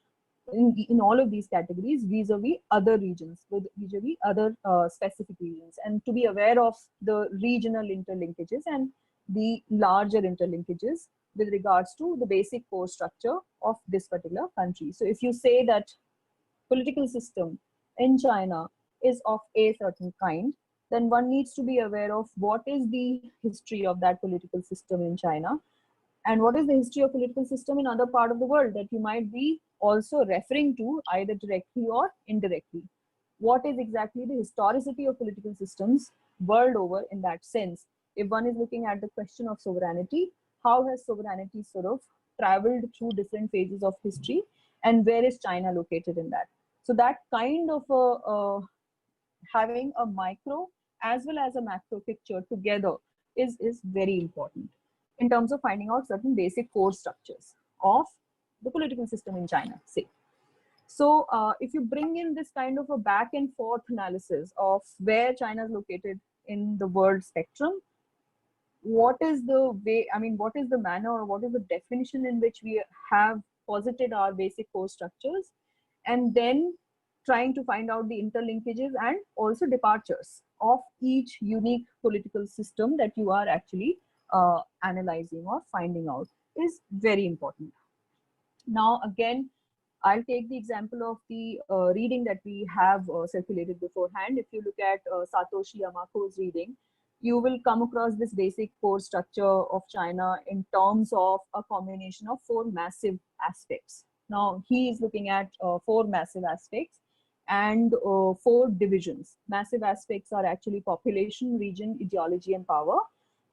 in all of these categories vis-a-vis other regions, with vis-a-vis other specific regions, and to be aware of the regional interlinkages and the larger interlinkages with regards to the basic core structure of this particular country. So if you say that political system in China is of a certain kind, then one needs to be aware of what is the history of that political system in China and what is the history of political system in other part of the world that you might be also referring to either directly or indirectly. What is exactly the historicity of political systems world over in that sense? If one is looking at the question of sovereignty, how has sovereignty sort of traveled through different phases of history and where is China located in that? So that kind of having a micro as well as a macro picture together is very important in terms of finding out certain basic core structures of the political system in China, say. So if you bring in this kind of a back and forth analysis of where China is located in the world spectrum, what is the way, I mean, what is the manner or what is the definition in which we have posited our basic core structures, and then trying to find out the interlinkages and also departures of each unique political system that you are actually analyzing or finding out is very important. Now, again, I'll take the example of the reading that we have circulated beforehand. If you look at Satoshi Yamako's reading, you will come across this basic core structure of China in terms of a combination of four massive aspects. Now, he is looking at four massive aspects and four divisions. Massive aspects are actually population, region, ideology, and power.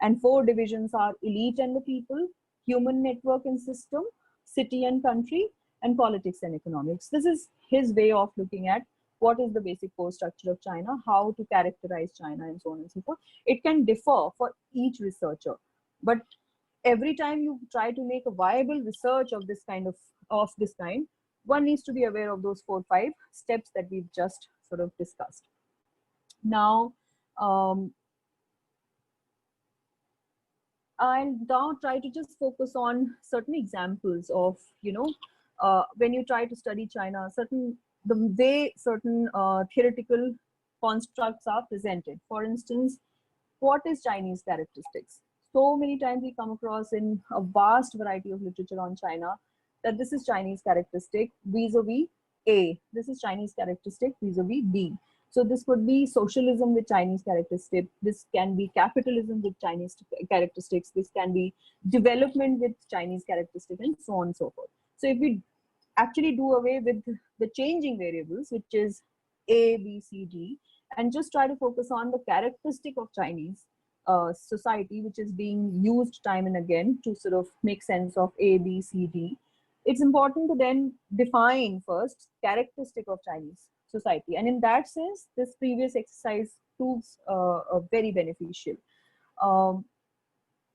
And four divisions are elite and the people, human network and system, city and country, and politics and economics. This is his way of looking at what is the basic core structure of China, how to characterize China, and so on and so forth. It can differ for each researcher, but every time you try to make a viable research of this kind, one needs to be aware of those 4-5 steps that we've just sort of discussed. Now, I'll now try to just focus on certain examples of, when you try to study China, the way certain theoretical constructs are presented. For instance, what is Chinese characteristics? So many times we come across in a vast variety of literature on China that this is Chinese characteristic vis-a-vis A. This is Chinese characteristic vis-a-vis B. So this could be socialism with Chinese characteristics. This can be capitalism with Chinese characteristics. This can be development with Chinese characteristics, and so on and so forth. So if we actually do away with the changing variables, which is A, B, C, D, and just try to focus on the characteristic of Chinese society, which is being used time and again to sort of make sense of A, B, C, D, it's important to then define first characteristic of Chinese society. And in that sense, this previous exercise proves very beneficial.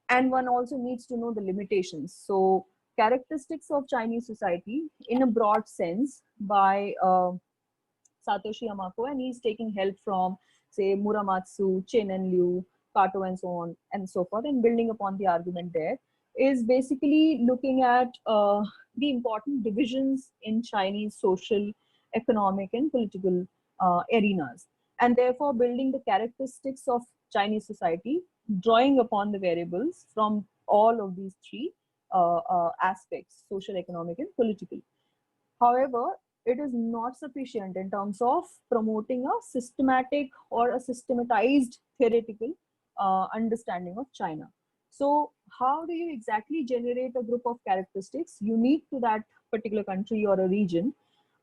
And one also needs to know the limitations. So characteristics of Chinese society in a broad sense by Satoshi Yamako, and he's taking help from, say, Muramatsu, Chen and Liu, Kato, and so on and so forth, and building upon the argument there, is basically looking at the important divisions in Chinese social, economic, and political arenas, and therefore building the characteristics of Chinese society, drawing upon the variables from all of these three aspects, social, economic, and political. However, it is not sufficient in terms of promoting a systematic or a systematized theoretical understanding of China. So how do you exactly generate a group of characteristics unique to that particular country or a region,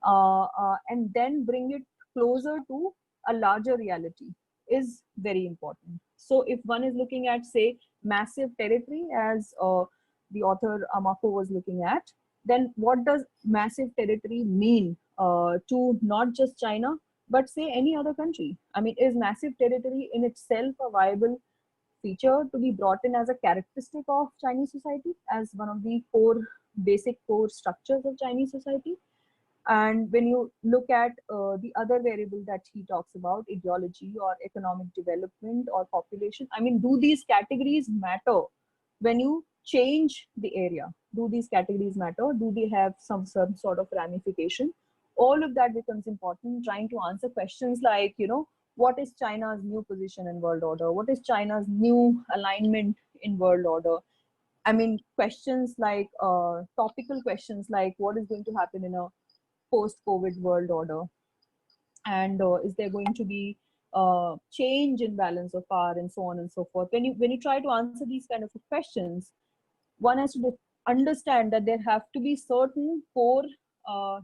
and then bring it closer to a larger reality is very important. So if one is looking at, say, massive territory, as the author Amako was looking at, then what does massive territory mean to not just China, but say any other country? I mean, is massive territory in itself a viable feature to be brought in as a characteristic of Chinese society, as one of the basic core structures of Chinese society? And when you look at the other variable that he talks about, ideology or economic development or population, I mean, do these categories matter when you change the area? Do these categories matter? Do they have some sort of ramification? All of that becomes important, trying to answer questions like, what is China's new position in world order? What is China's new alignment in world order? I mean, questions like topical questions like what is going to happen in a post-COVID world order, and is there going to be change in balance of power, and so on and so forth. When you try to answer these kind of questions, one has to understand that there have to be certain core uh,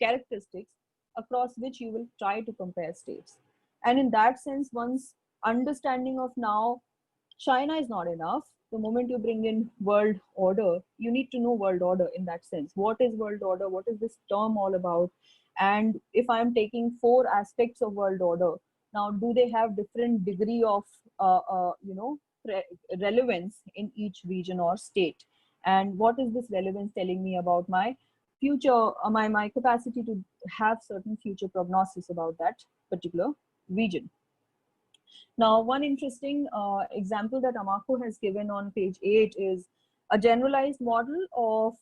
characteristics across which you will try to compare states. And in that sense, one's understanding of now China is not enough. The moment you bring in world order, you need to know world order in that sense. What is world order? What is this term all about? And if I'm taking four aspects of world order, now do they have different degree of relevance in each region or state? And what is this relevance telling me about my future, my capacity to have certain future prognosis about that particular region? Now, one interesting example that Amako has given on page 8 is a generalized model of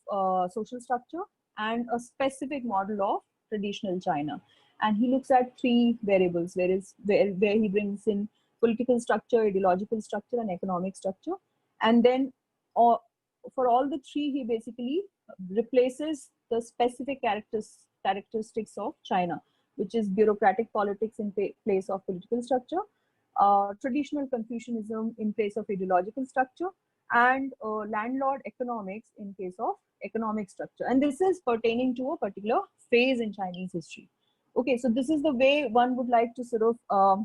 social structure and a specific model of traditional China. And he looks at three variables, where he brings in political structure, ideological structure, and economic structure. And then for all the three, he basically replaces the specific characteristics of China, which is bureaucratic politics in place of political structure, traditional Confucianism in place of ideological structure, and landlord economics in case of economic structure. And this is pertaining to a particular phase in Chinese history. Okay, so this is the way one would like to sort of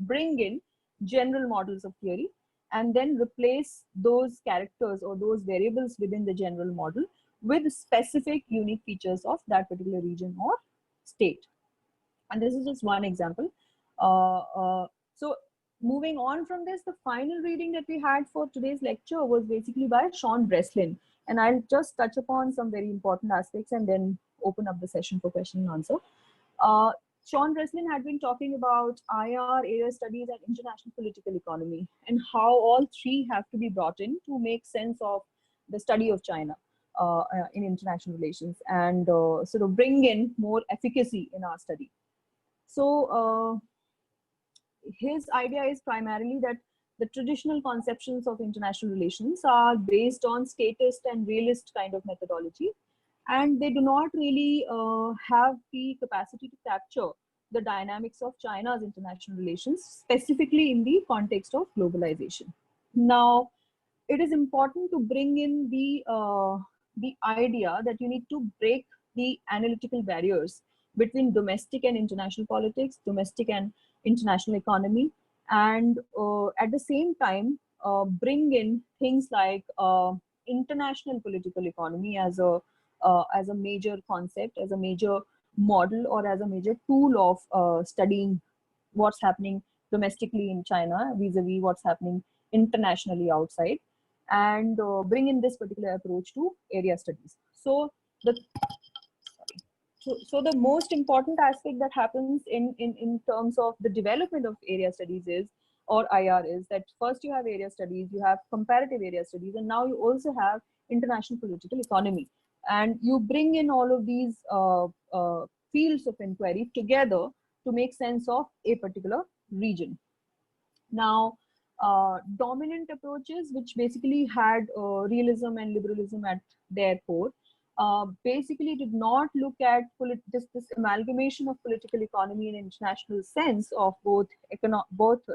bring in general models of theory and then replace those characters or those variables within the general model with specific unique features of that particular region or state. And this is just one example. So moving on from this, the final reading that we had for today's lecture was basically by Sean Breslin. And I'll just touch upon some very important aspects and then open up the session for question and answer. Sean Breslin had been talking about IR, area studies, and international political economy, and how all three have to be brought in to make sense of the study of China in international relations and sort of bring in more efficacy in our study. So his idea is primarily that the traditional conceptions of international relations are based on statist and realist kind of methodology, and they do not really have the capacity to capture the dynamics of China's international relations, specifically in the context of globalization. Now, it is important to bring in the idea that you need to break the analytical barriers between domestic and international politics, domestic and international economy, and at the same time bring in things like international political economy as a major concept, as a major model, or as a major tool of studying what's happening domestically in China vis-a-vis what's happening internationally outside, and bring in this particular approach to area studies. So the the most important aspect that happens in terms of the development of area studies is, or IR, is that first you have area studies, you have comparative area studies, and now you also have international political economy. And you bring in all of these fields of inquiry together to make sense of a particular region. Now, dominant approaches, which basically had realism and liberalism at their core, basically did not look at this amalgamation of political economy in international sense of both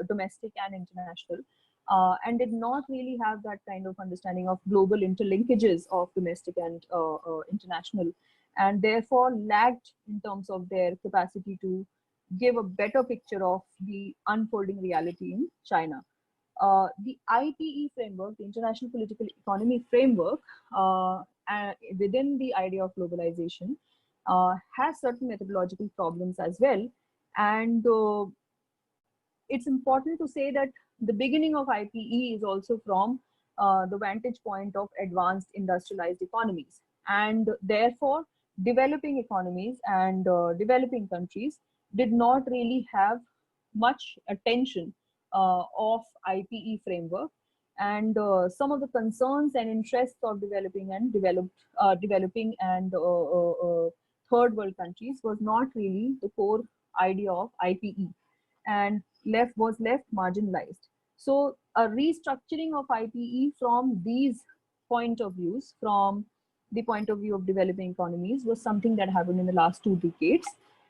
domestic and international, and did not really have that kind of understanding of global interlinkages of domestic and international, and therefore lacked in terms of their capacity to give a better picture of the unfolding reality in China. The IPE framework, the International Political Economy Framework, within the idea of globalization, has certain methodological problems as well. And it's important to say that the beginning of IPE is also from the vantage point of advanced industrialized economies. And therefore, developing economies and developing countries did not really have much attention of IPE framework. And some of the concerns and interests of developing and third world countries was not really the core idea of IPE, and was left marginalized. So a restructuring of IPE from these point of views, from the point of view of developing economies, was something that happened in the last 2 decades.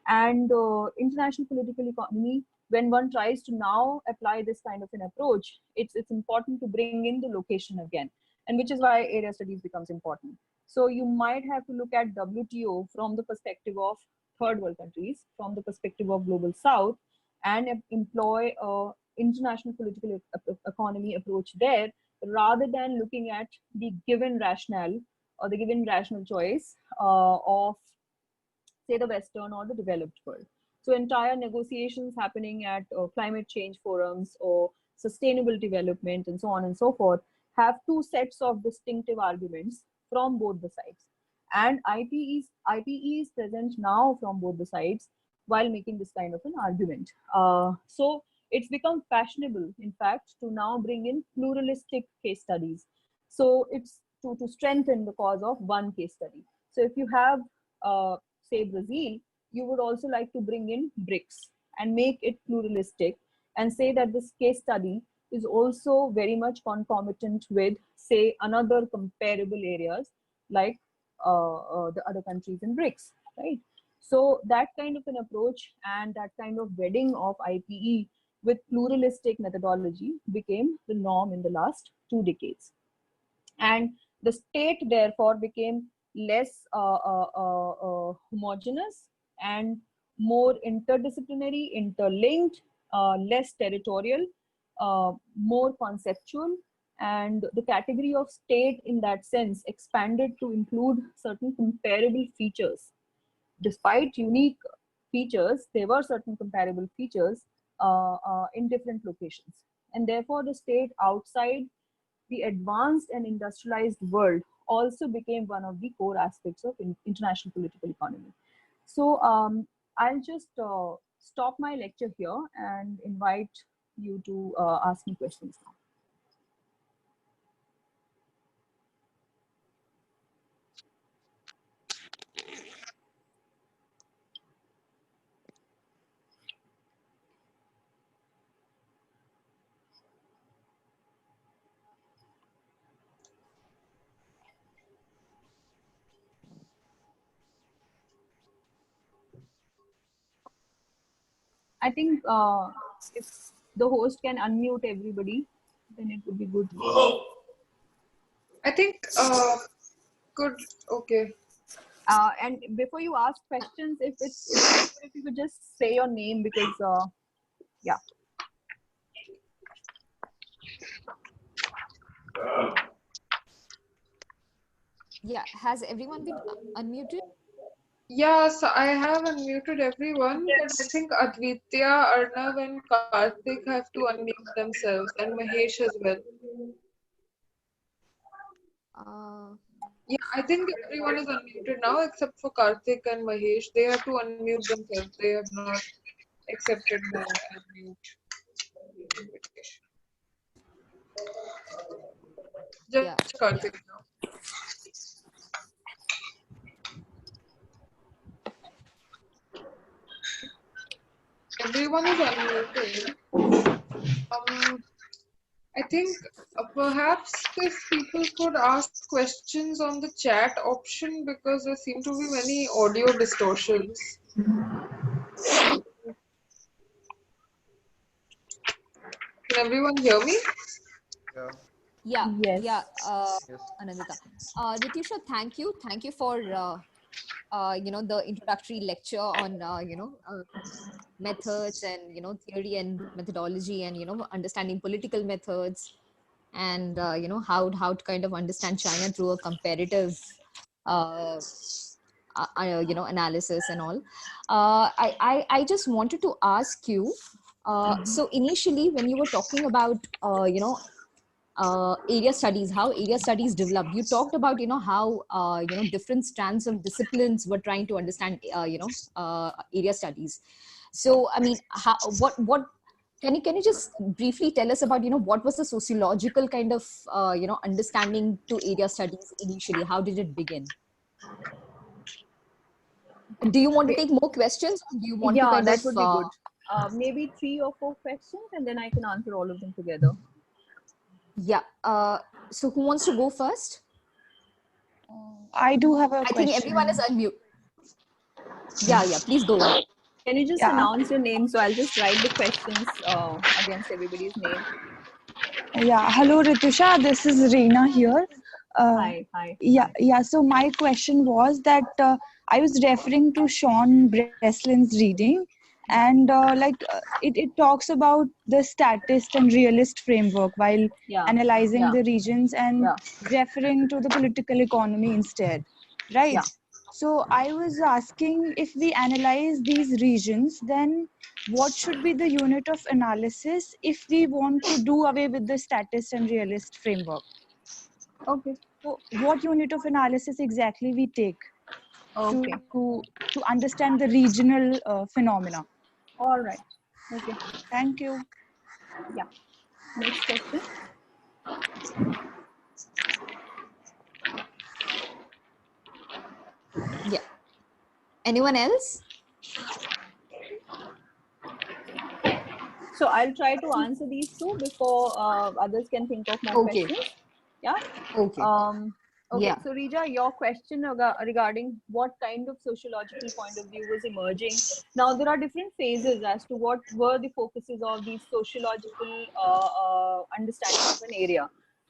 And international political economy, when one tries to now apply this kind of an approach, it's important to bring in the location again, and which is why area studies becomes important. So you might have to look at WTO from the perspective of third world countries, from the perspective of global south, and employ a international political economy approach there, rather than looking at the given rationale or the given rational choice of, say, the Western or the developed world. So entire negotiations happening at climate change forums or sustainable development and so on and so forth have two sets of distinctive arguments from both the sides. And IPE is present now from both the sides while making this kind of an argument. So it's become fashionable, in fact, to now bring in pluralistic case studies. So it's to strengthen the cause of one case study. So if you have, say, Brazil, you would also like to bring in BRICS and make it pluralistic and say that this case study is also very much concomitant with, say, another comparable areas like the other countries in BRICS, right? So that kind of an approach and that kind of wedding of IPE with pluralistic methodology became the norm in the last 2 decades. And the state therefore became less homogeneous and more interdisciplinary, interlinked, less territorial, more conceptual, and the category of state in that sense expanded to include certain comparable features. Despite unique features, there were certain comparable features in different locations. And therefore, the state outside the advanced and industrialized world also became one of the core aspects of international political economy. So I'll just stop my lecture here and invite you to ask me questions now. I think if the host can unmute everybody, then it would be good. I think, good, okay. And before you ask questions, if you could just say your name, because yeah. Yeah, has everyone been unmuted? Yes, I have unmuted everyone, but I think Advitya, Arnav, and Karthik have to unmute themselves, and Mahesh as well. Yeah, I think everyone is unmuted now except for Karthik and Mahesh. They have to unmute themselves. They have not accepted the unmute invitation. Just Karthik now. Everyone is unmuted. I think perhaps if people could ask questions on the chat option, because there seem to be many audio distortions. Can everyone hear me? Yeah. Yeah, Yes. yeah, Yes. Anandita. Ritusha, thank you for the introductory lecture on methods and theory and methodology and understanding political methods and how to kind of understand China through a comparative uh, analysis and all. I just wanted to ask you. So initially, when you were talking about area studies, how area studies developed, you talked about how different strands of disciplines were trying to understand area studies. So I mean, what can you just briefly tell us about what was the sociological kind of understanding to area studies initially? How did it begin? Do you want to take more questions, or do you want to Yeah, kind that of would be good. Maybe 3 or 4 questions, and then I can answer all of them together. yeah so who wants to go first? I do have a I think question. everyone is unmute. Yeah, please go ahead. Can you just Yeah, announce your name? So I'll just write the questions against everybody's name. yeah. Hello, Ritusha. This is Reena here. Uh, Hi, hi. yeah. So my question was that I was referring to Sean Breslin's reading, and it talks about the statist and realist framework while Yeah, analyzing yeah, the regions and yeah, referring to the political economy instead, right? yeah. So I was asking, if we analyze these regions, then what should be the unit of analysis if we want to do away with the statist and realist framework? Okay, So what unit of analysis exactly we take okay. to understand the regional phenomena? All right. Okay. Thank you. Yeah. Next question. Yeah. Anyone else? So I'll try to answer these two before others can think of more Okay. questions. Yeah. Okay. Okay. Yeah. So Rija, your question regarding what kind of sociological point of view was emerging. Now there are different phases as to what were the focuses of these sociological understanding of an area.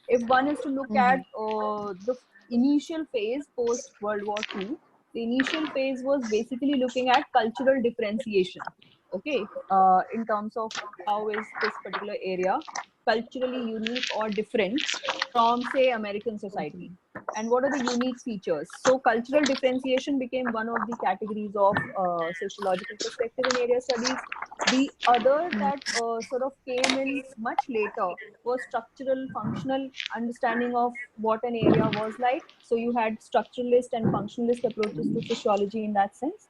If one is to look at the initial phase post World War II, the initial phase was basically looking at cultural differentiation. Okay, in terms of how is this particular area culturally unique or different from, say, American society, and what are the unique features. So cultural differentiation became one of the categories of sociological perspective in area studies. The other that sort of came in much later was structural functional understanding of what an area was like. So you had structuralist and functionalist approaches to sociology in that sense.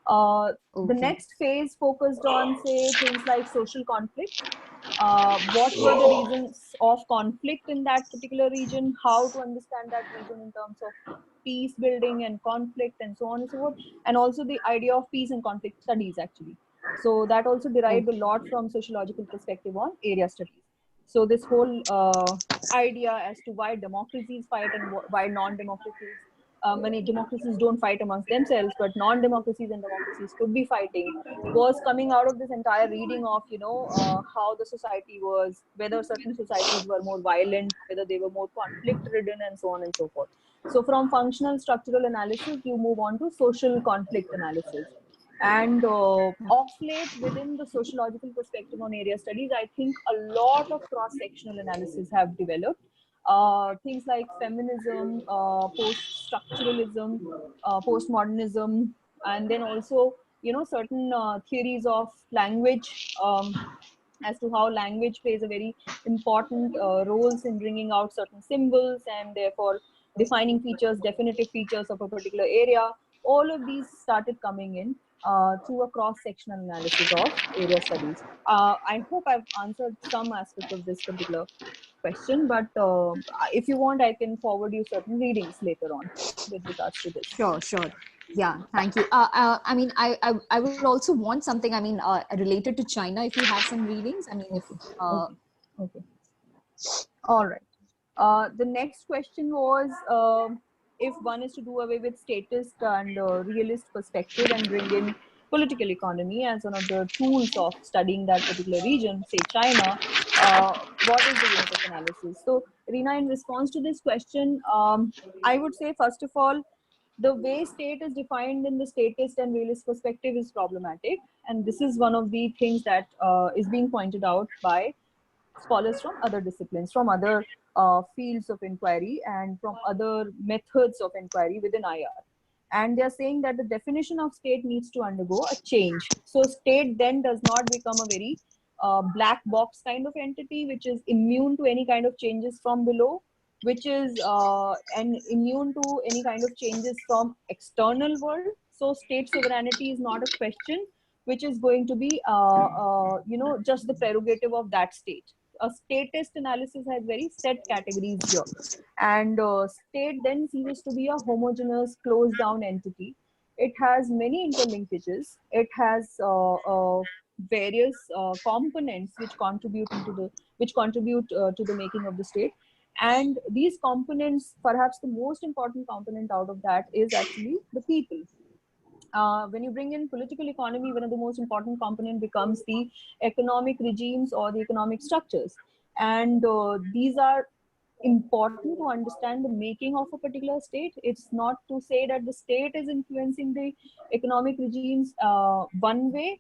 The Okay. next phase focused on, say, things like social conflict. What were the reasons of conflict in that particular region? How to understand that region in terms of peace building and conflict and so on and so forth. And also the idea of peace and conflict studies, actually. So that also derived a Okay. lot from sociological perspective on area studies. So this whole idea as to why democracies fight and why non-democracies, many democracies don't fight amongst themselves, but non-democracies and democracies could be fighting, was coming out of this entire reading of how the society was, whether certain societies were more violent, whether they were more conflict ridden, and so on and so forth. So from functional structural analysis you move on to social conflict analysis. And of late, within the sociological perspective on area studies, I think a lot of cross-sectional analysis have developed. Things like feminism, post-structuralism, postmodernism, and then also certain theories of language, as to how language plays a very important roles in bringing out certain symbols and therefore defining features, definitive features of a particular area. All of these started coming in through a cross-sectional analysis of area studies. I hope I've answered some aspect of this particular question, but if you want, I can forward you certain readings later on with regards to this. Sure. Yeah, thank you. I mean, I would also want something, I mean, related to China, if you have some readings. I mean, if Okay. Okay. All right. The next question was, if one is to do away with statist and realist perspective and bring in political economy as one of the tools of studying that particular region, say China, what is the unit of analysis? So, Reena, in response to this question, I would say, first of all, the way state is defined in the statist and realist perspective is problematic. And this is one of the things that is being pointed out by scholars from other disciplines, from other fields of inquiry, and from other methods of inquiry within IR. And they're saying that the definition of state needs to undergo a change. So state then does not become a very black box kind of entity, which is immune to any kind of changes from below, which is and immune to any kind of changes from external world. So state sovereignty is not a question which is going to be just the prerogative of that state. A statist analysis has very set categories here, and state then ceases to be a homogeneous closed down entity. It has many interlinkages. It has various components which contribute to the making of the state. And these components, perhaps the most important component out of that is actually the people. When you bring in political economy, one of the most important component becomes the economic regimes or the economic structures. And these are important to understand the making of a particular state. It's not to say that the state is influencing the economic regimes one way.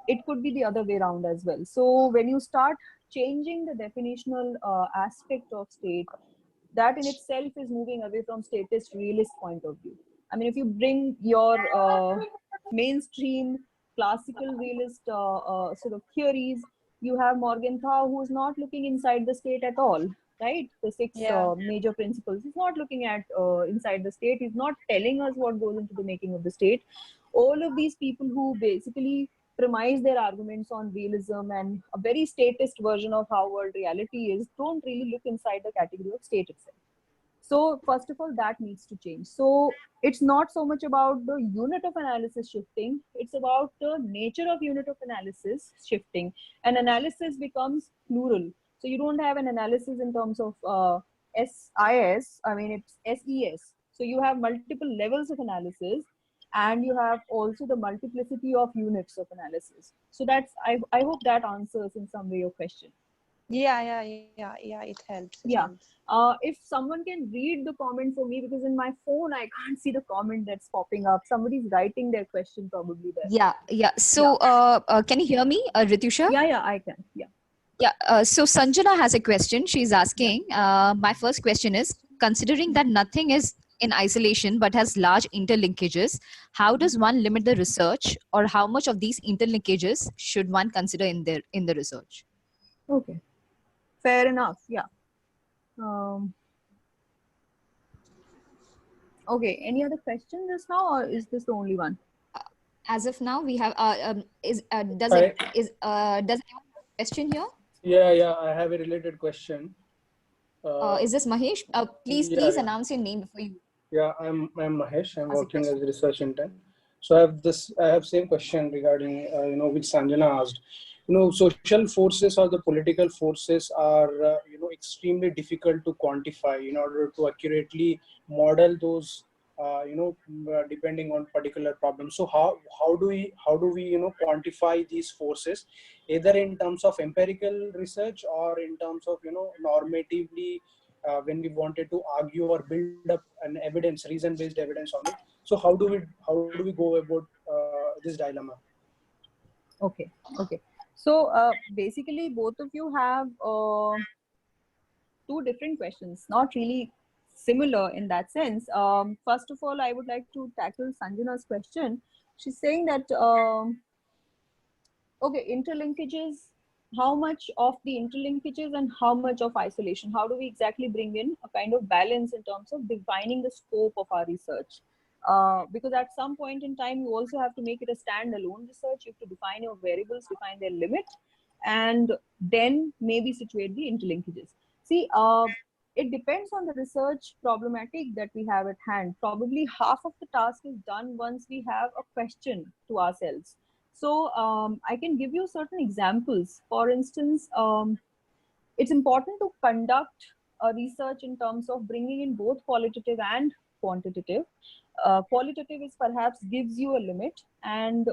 It could be the other way around as well. So when you start changing the definitional aspect of state, that in itself is moving away from statist realist point of view. I mean, if you bring your mainstream classical realist sort of theories, you have Morgenthau, who is not looking inside the state at all, right? The six major principles. He's not looking at inside the state. He's not telling us what goes into the making of the state. All of these people who basically premise their arguments on realism and a very statist version of how world reality is don't really look inside the category of state itself. So first of all, that needs to change. So it's not so much about the unit of analysis shifting, it's about the nature of unit of analysis shifting. And analysis becomes plural. So you don't have an analysis in terms of SIS, I mean, it's SES. So you have multiple levels of analysis, and you have also the multiplicity of units of analysis. So that's, I hope that answers in some way your question. Yeah, it helps. Yeah. If someone can read the comment for me, because in my phone I can't see the comment that's popping up. Somebody's writing their question probably there. Yeah. So can you hear me, Ritusha? Yeah, I can. Yeah. Yeah. So Sanjana has a question. She's asking, my first question is, considering that nothing is in isolation but has large interlinkages, how does one limit the research, or how much of these interlinkages should one consider in the research? Okay. Fair enough. Yeah. Okay. Any other questions just now, or is this the only one? As of now, we have. Does anyone have a question here? Yeah. I have a related question. Is this Mahesh? Please announce your name before you. Yeah, I'm Mahesh. I'm working as a research intern. So I have same question regarding which Sanjana asked. Social forces or the political forces are extremely difficult to quantify in order to accurately model those depending on particular problems. So how do we quantify these forces, either in terms of empirical research or in terms of normatively when we wanted to argue or build up an evidence, reason-based evidence on it. So how do we go about this dilemma? Okay. So basically, both of you have two different questions, not really similar in that sense. First of all, I would like to tackle Sanjana's question. She's saying that, interlinkages, how much of the interlinkages and how much of isolation? How do we exactly bring in a kind of balance in terms of defining the scope of our research? Because at some point in time, you also have to make it a standalone research. You have to define your variables, define their limit, and then maybe situate the interlinkages. See, it depends on the research problematic that we have at hand. Probably half of the task is done once we have a question to ourselves. So I can give you certain examples. For instance, it's important to conduct a research in terms of bringing in both qualitative and quantitative. Qualitative is perhaps gives you a limit, and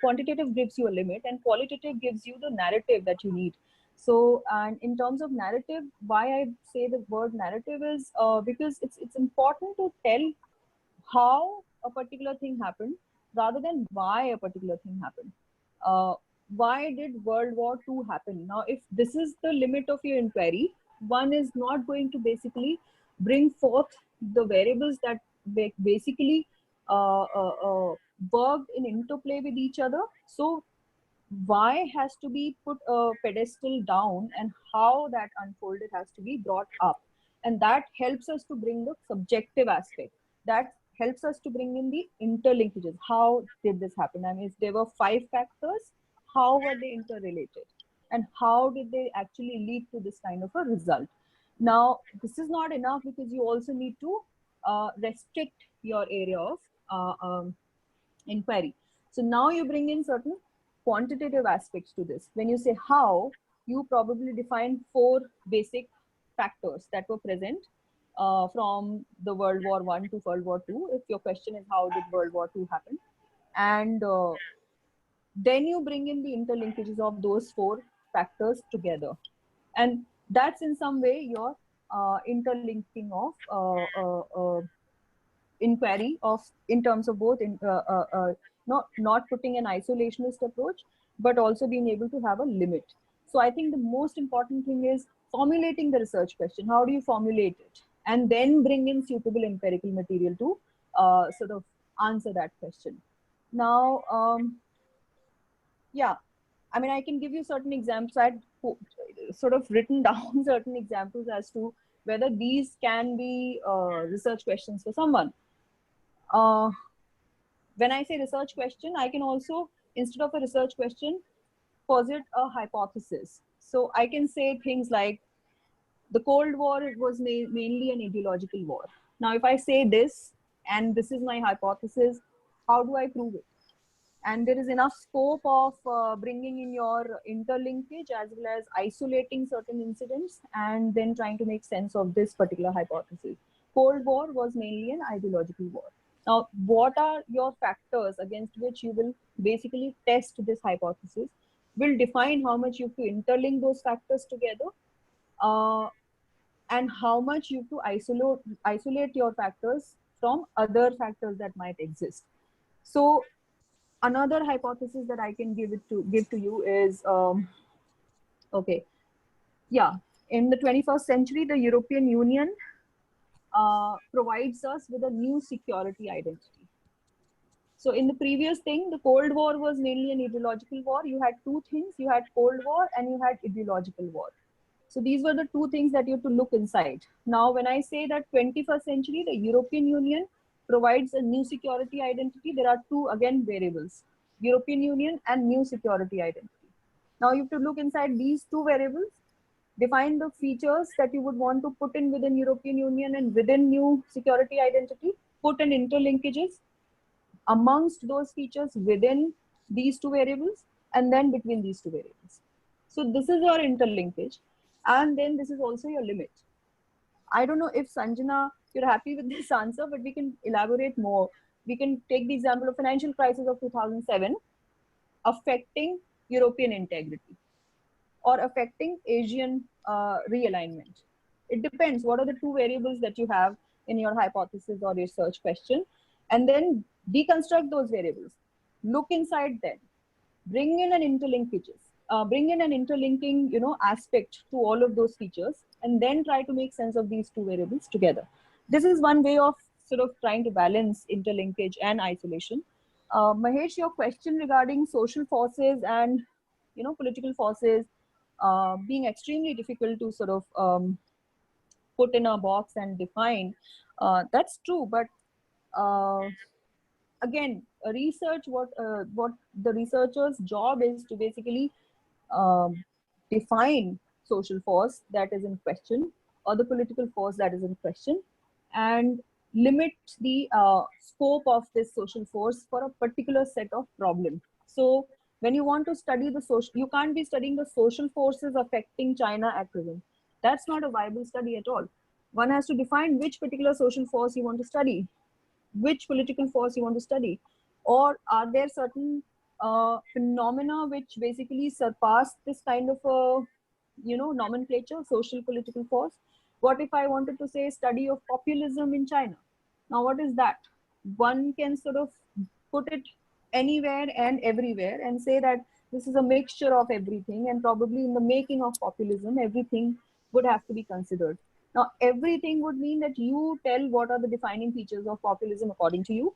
quantitative gives you a limit, and qualitative gives you the narrative that you need. So, and in terms of narrative, why I say the word narrative is because it's important to tell how a particular thing happened rather than why a particular thing happened. Uh, why did World War II happen? Now, if this is the limit of your inquiry, one is not going to basically bring forth the variables that basically worked in interplay with each other. So why has to be put a pedestal down, and how that unfolded has to be brought up, and that helps us to bring the subjective aspect, that helps us to bring in the interlinkages. How did this happen? I mean, if there were 5 factors, how were they interrelated, and how did they actually lead to this kind of a result? Now, this is not enough, because you also need to restrict your area of inquiry. So now you bring in certain quantitative aspects to this. When you say how, you probably define 4 basic factors that were present from the World War I to World War II. If your question is how did World War II happen, and then you bring in the interlinkages of those 4 factors together, and that's in some way your interlinking of inquiry of, in terms of both not putting an isolationist approach, but also being able to have a limit. So I think the most important thing is formulating the research question. How do you formulate it, and then bring in suitable empirical material to sort of answer that question. Now, yeah, I mean, I can give you certain examples. I'd sort of written down certain examples as to whether these can be research questions for someone. When I say research question, I can also, instead of a research question, posit a hypothesis. So I can say things like, the Cold War was mainly an ideological war. Now, if I say this, and this is my hypothesis, how do I prove it? And there is enough scope of bringing in your interlinkage as well as isolating certain incidents and then trying to make sense of this particular hypothesis. Cold War was mainly an ideological war. Now, what are your factors against which you will basically test this hypothesis? Will define how much you have to interlink those factors together, and how much you have to isolate your factors from other factors that might exist. So another hypothesis that I can give to you is, okay, yeah, in the 21st century, the European Union provides us with a new security identity. So in the previous thing, the Cold War was mainly an ideological war. You had 2 things: you had Cold War and you had ideological war. So these were the 2 things that you have to look inside. Now, when I say that 21st century, the European Union provides a new security identity, there are 2, again, variables: European Union and new security identity. Now you have to look inside these 2 variables, define the features that you would want to put in within European Union and within new security identity, put in interlinkages amongst those features within these 2 variables, and then between these 2 variables. So this is your interlinkage, and then this is also your limit. I don't know if Sanjana, you're happy with this answer, but we can elaborate more. We can take the example of financial crisis of 2007 affecting European integrity or affecting Asian realignment. It depends. What are the 2 variables that you have in your hypothesis or research question? And then deconstruct those variables. Look inside them. Bring in an interlinkages. Bring in an interlinking, aspect to all of those features, and then try to make sense of these 2 variables together. This is one way of sort of trying to balance interlinkage and isolation. Mahesh, your question regarding social forces and political forces being extremely difficult to sort of put in a box and define, that's true. But again, what the researcher's job is to basically um, define social force that is in question, or the political force that is in question, and limit the scope of this social force for a particular set of problem. So when you want to study the social, you can't be studying the social forces affecting China at present. That's not a viable study at all. One has to define which particular social force you want to study, which political force you want to study, or are there certain phenomena which basically surpass this kind of a nomenclature, social political force. What if I wanted to say study of populism in China? Now, what is that? One can sort of put it anywhere and everywhere and say that this is a mixture of everything, and probably in the making of populism, everything would have to be considered. Now, everything would mean that you tell what are the defining features of populism according to you,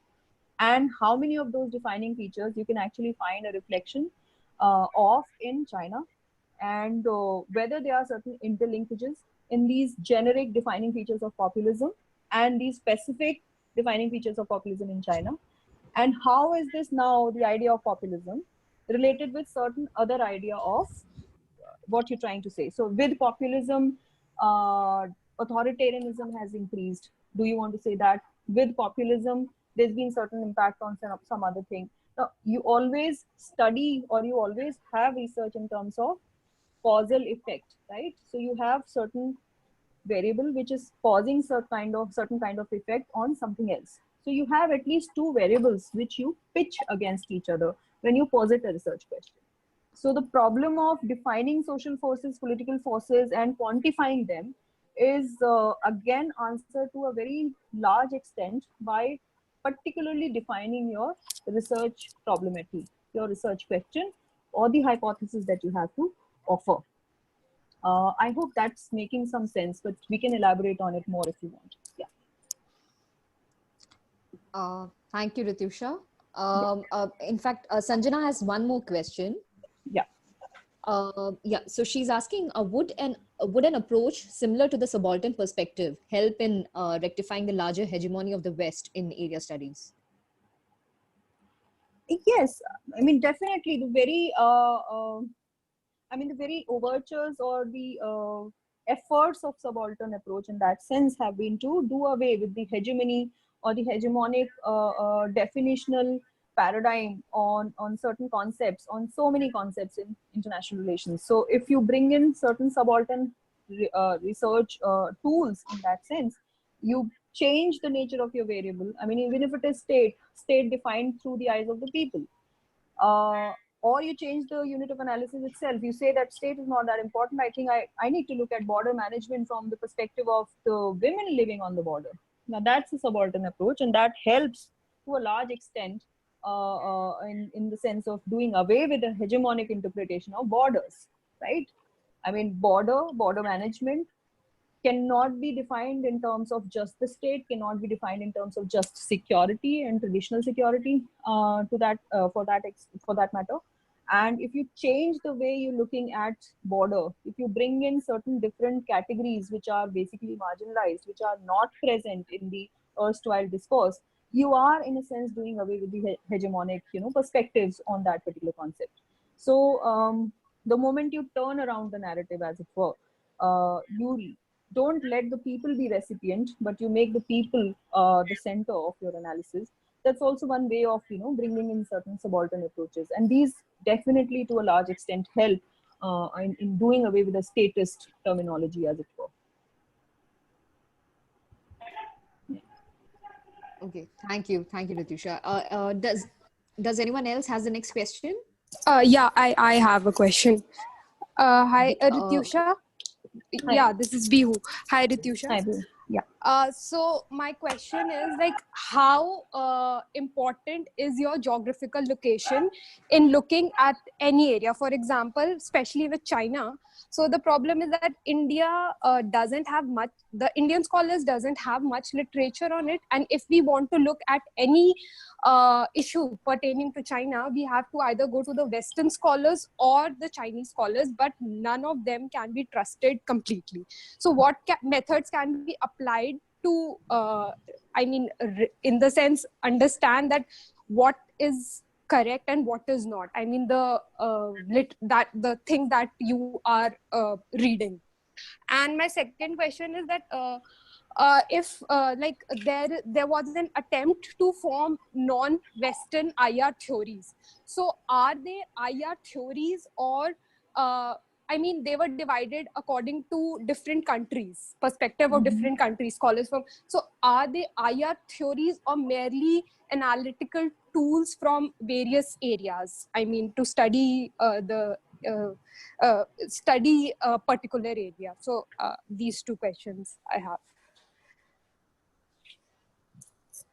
and how many of those defining features you can actually find a reflection of in China, and whether there are certain interlinkages in these generic defining features of populism and these specific defining features of populism in China, and how is this now the idea of populism related with certain other idea of what you're trying to say. So with populism, authoritarianism has increased. Do you want to say that with populism, there's been certain impact on some other thing? Now, you always study or you always have research in terms of causal effect, right? So you have certain variable which is causing certain kind of effect on something else. So you have at least two variables which you pitch against each other when you posit a research question. So the problem of defining social forces, political forces, and quantifying them is again answered to a very large extent by particularly defining your research problematic, your research question, or the hypothesis that you have to offer. I hope that's making some sense, but we can elaborate on it more if you want. Yeah. Thank you, Ritusha. In fact, Sanjana has one more question. Yeah. Yeah, so she's asking, would an approach similar to the subaltern perspective help in rectifying the larger hegemony of the West in area studies? Yes, I mean definitely the very the very overtures or the efforts of subaltern approach in that sense have been to do away with the hegemony or the hegemonic definitional paradigm on certain concepts, on so many concepts in international relations. So if you bring in certain subaltern research tools in that sense, you change the nature of your variable. I mean, even if it is state defined through the eyes of the people. Or you change the unit of analysis itself. You say that state is not that important. I think I need to look at border management from the perspective of the women living on the border. Now that's a subaltern approach, and that helps to a large extent in the sense of doing away with the hegemonic interpretation of borders, right? I mean, border management cannot be defined in terms of just the state, cannot be defined in terms of just security and traditional security for that matter. And if you change the way you're looking at border, if you bring in certain different categories which are basically marginalized, which are not present in the erstwhile discourse, you are in a sense doing away with the hegemonic perspectives on that particular concept. So the moment you turn around the narrative, as it were, you don't let the people be recipient, but you make the people the center of your analysis. That's also one way of bringing in certain subaltern approaches, and these definitely to a large extent help in doing away with the statist terminology, as it were. Okay, thank you, Ritusha. Does anyone else has the next question? Yeah, I have a question. Hi, Ritusha. Hi. Yeah, this is Bihu. Hi, Ritusha. Hi, Bihu. Yeah. So my question is like, how important is your geographical location in looking at any area? For example, especially with China. So the problem is that India doesn't have much, the Indian scholars doesn't have much literature on it. And if we want to look at any issue pertaining to China, we have to either go to the Western scholars or the Chinese scholars, but none of them can be trusted completely. So what methods can be applied to, in the sense, understand that what is correct and what is not? I mean, the thing that you are reading. And my second question is that if there was an attempt to form non-Western IR theories, so are they IR theories, or they were divided according to different countries, perspective of different countries, scholars from. So are they IR theories or merely analytical tools from various areas? I mean, to study the study a particular area. So these two questions I have.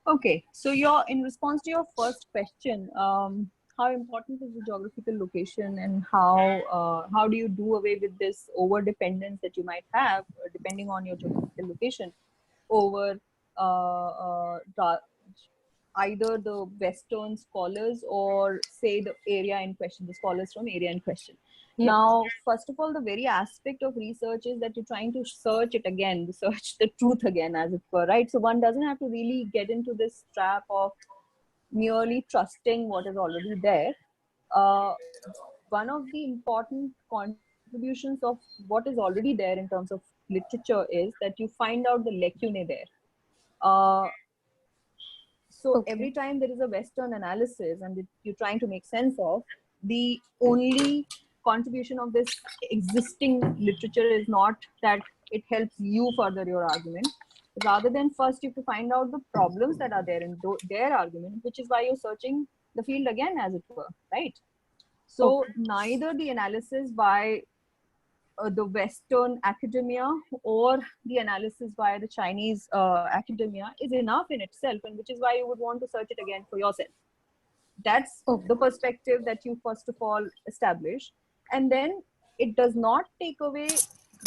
Okay, so in response to your first question, how important is the geographical location, and how do you do away with this over dependence that you might have depending on your geographical location over either the Western scholars or say the area in question, the scholars from area in question. Yeah. Now, first of all, the very aspect of research is that you're trying to search it again, search the truth again, as it were, right? So one doesn't have to really get into this trap of merely trusting what is already there. One of the important contributions of what is already there in terms of literature is that you find out the lacunae there. So every time there is a Western analysis and you're trying to make sense of, the only contribution of this existing literature is not that it helps you further your argument. Rather than first you have to find out the problems that are there in their argument, which is why you're searching the field again, as it were, right? So neither the analysis by the Western academia or the analysis by the Chinese academia is enough in itself, and which is why you would want to search it again for yourself. That's the perspective that you first of all establish, and then it does not take away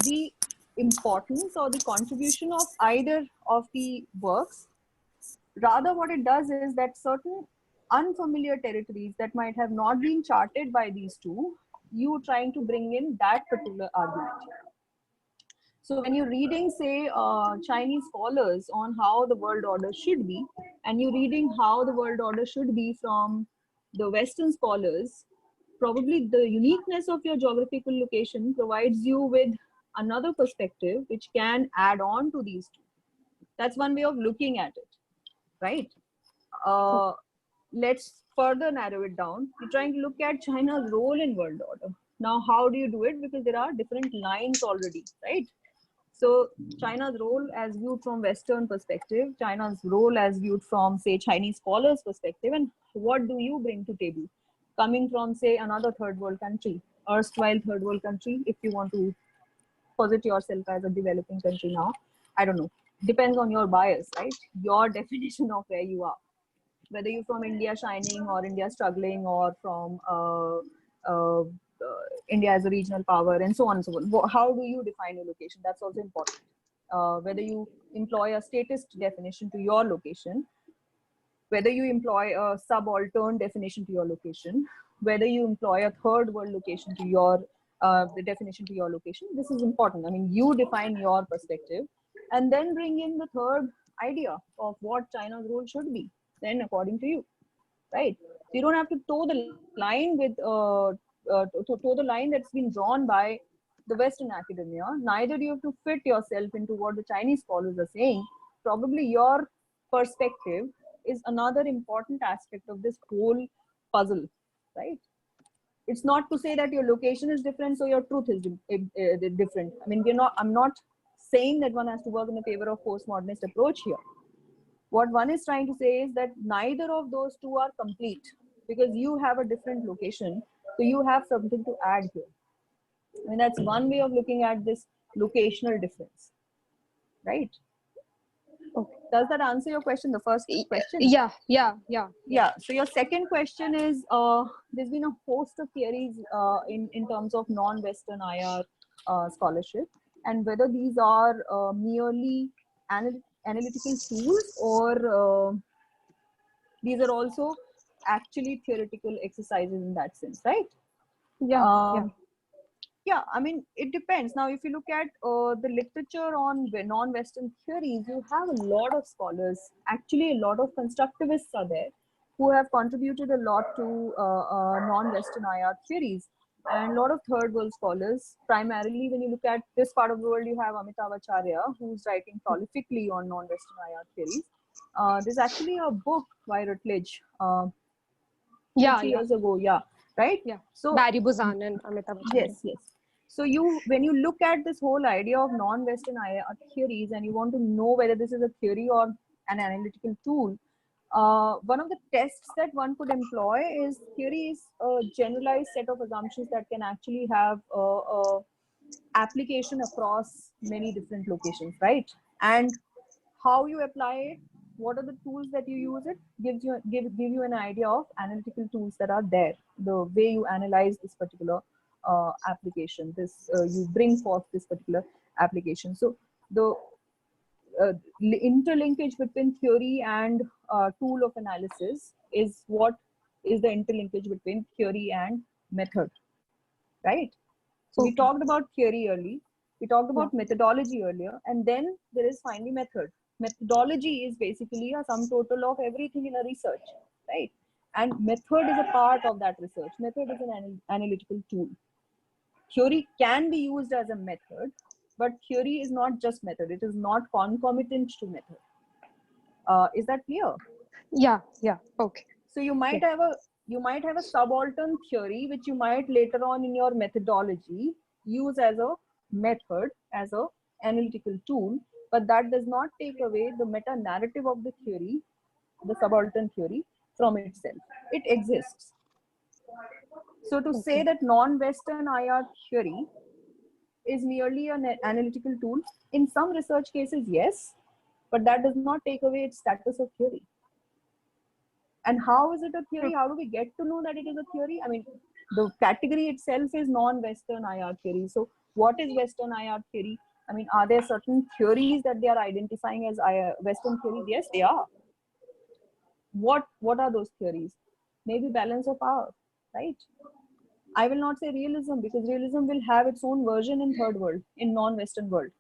the importance or the contribution of either of the works. Rather, what it does is that certain unfamiliar territories that might have not been charted by these two, you trying to bring in that particular argument. So when you're reading, say, Chinese scholars on how the world order should be, and you're reading how the world order should be from the Western scholars, probably the uniqueness of your geographical location provides you with another perspective which can add on to these two. That's one way of looking at it, right? Let's further narrow it down. You're trying to look at China's role in world order. Now, how do you do it? Because there are different lines already, right? So China's role as viewed from Western perspective, China's role as viewed from, say, Chinese scholars' perspective, and what do you bring to table? Coming from, say, another third world country, erstwhile third world country, if you want to posit yourself as a developing country now, I don't know. Depends on your bias, right? Your definition of where you are. Whether you're from India shining or India struggling, or from India as a regional power, and so on and so on. How do you define your location? That's also important. Whether you employ a statist definition to your location, whether you employ a subaltern definition to your location, whether you employ a third world location to your the definition to your location, this is important. I mean, you define your perspective and then bring in the third idea of what China's role should be, then according to you, right? So you don't have to toe the line with toe the line that's been drawn by the Western academia. Neither do you have to fit yourself into what the Chinese scholars are saying. Probably your perspective is another important aspect of this whole puzzle, right? It's not to say that your location is different, so your truth is different. I mean, I'm not saying that one has to work in the favor of postmodernist approach here. What one is trying to say is that neither of those two are complete, because you have a different location, so you have something to add here. I mean, that's one way of looking at this locational difference, right? Okay. Does that answer your question, the first question? Yeah. So your second question is, there's been a host of theories in terms of non-Western IR scholarship, and whether these are merely analytical tools, or these are also actually theoretical exercises in that sense, right? Yeah, I mean, it depends. Now, if you look at the literature on non-Western theories, you have a lot of scholars, actually a lot of constructivists are there, who have contributed a lot to non-Western IR theories, and a lot of third world scholars. Primarily, when you look at this part of the world, you have Amitav Acharya, who's writing prolifically on non-Western IR theories. There's actually a book by Routledge 2 years ago, right? Yeah. So Barry Buzan and Amitav Acharya. Yes. So when you look at this whole idea of non-Western IR theories, and you want to know whether this is a theory or an analytical tool, one of the tests that one could employ is theory is a generalized set of assumptions that can actually have a application across many different locations, right? And how you apply it, what are the tools that you use, it give you an idea of analytical tools that are there, the way you analyze this particular application, this you bring forth this particular application. So the interlinkage between theory and tool of analysis is what is the interlinkage between theory and method, right? So we talked about theory early, we talked about methodology earlier, and then there is finally method. Methodology is basically a sum total of everything in a research, right? And method is a part of that research. Method is an analytical tool. Theory can be used as a method, but theory is not just method. It is not concomitant to method. Is that clear? Yeah. Okay. So you might have a subaltern theory, which you might later on in your methodology use as a method, as a analytical tool, but that does not take away the meta narrative of the theory, the subaltern theory, from itself. It exists. So to say that non-Western IR theory is merely an analytical tool, in some research cases, yes, but that does not take away its status of theory. And how is it a theory? How do we get to know that it is a theory? I mean, the category itself is non-Western IR theory. So what is Western IR theory? I mean, are there certain theories that they are identifying as Western theories? Yes, they are. What are those theories? Maybe balance of power, right? I will not say realism, because realism will have its own version in third world, in non-Western world.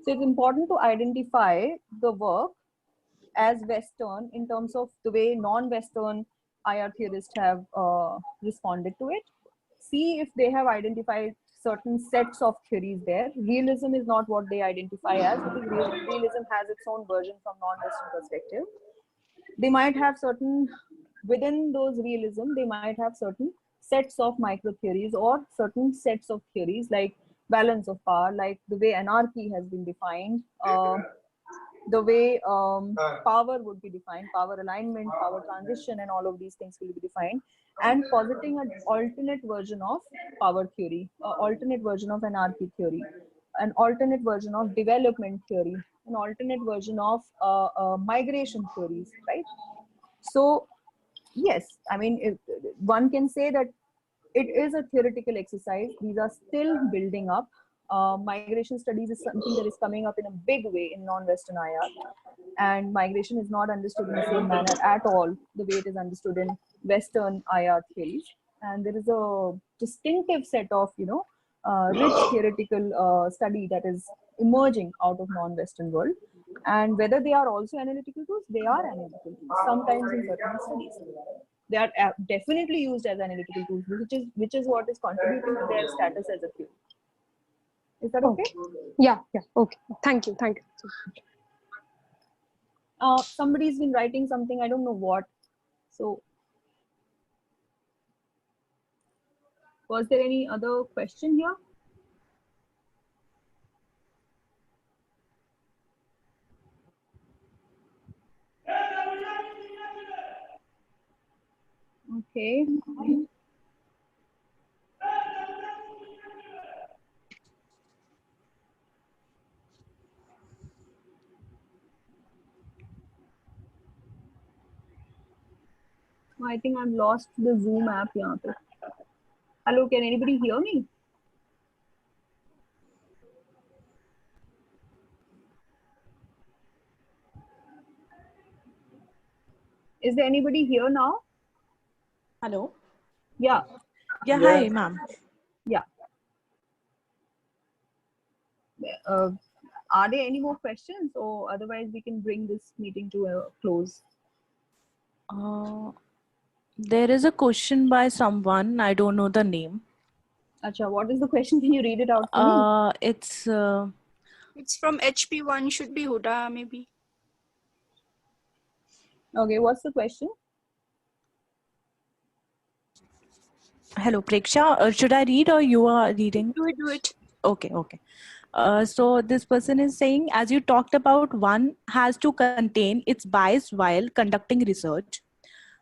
So it's important to identify the work as Western in terms of the way non-Western IR theorists have responded to it. See if they have identified certain sets of theories there. Realism is not what they identify as, because realism has its own version from non-Western perspective. They might have certain, within those realism, they might have certain sets of micro theories or certain sets of theories like balance of power, like the way anarchy has been defined, the way power would be defined, power alignment, power transition, and all of these things will be defined, and positing an alternate version of power theory, alternate version of anarchy theory, an alternate version of development theory, an alternate version of migration theories, right? So yes, I mean, one can say that it is a theoretical exercise. These are still building up. Migration studies is something that is coming up in a big way in non-Western IR, and migration is not understood in the same manner at all the way it is understood in Western IR theories. And there is a distinctive set of rich theoretical study that is emerging out of non-Western world. And whether they are also analytical tools, they are analytical tools. Sometimes in certain studies, they are definitely used as analytical tools, which is what is contributing to their status as a theory. Is that okay? Yeah. Okay. Thank you. Somebody's been writing something, I don't know what. So, was there any other question here? Okay. I think I've lost the Zoom app here. Hello, can anybody hear me? Is there anybody here now? Hello. Yeah. Yeah. Hi, ma'am. Yeah. Are there any more questions, or otherwise we can bring this meeting to a close? There is a question by someone. I don't know the name. Acha, what is the question? Can you read it out for me? It's from HP1. Should be Huda, maybe. Okay, what's the question? Hello, Preksha. Should I read or you are reading? Do it. Okay. So this person is saying, as you talked about, one has to contain its bias while conducting research.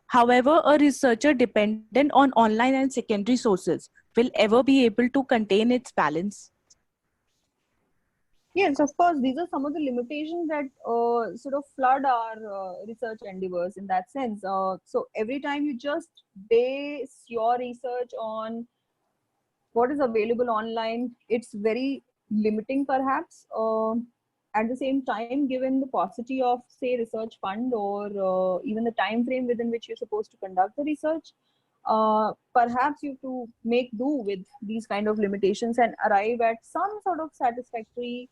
However, a researcher dependent on online and secondary sources will ever be able to contain its balance. Yes, of course, these are some of the limitations that sort of flood our research endeavors in that sense. So every time you just base your research on what is available online, it's very limiting perhaps. At the same time, given the paucity of, say, research fund or even the time frame within which you're supposed to conduct the research, perhaps you have to make do with these kind of limitations and arrive at some sort of satisfactory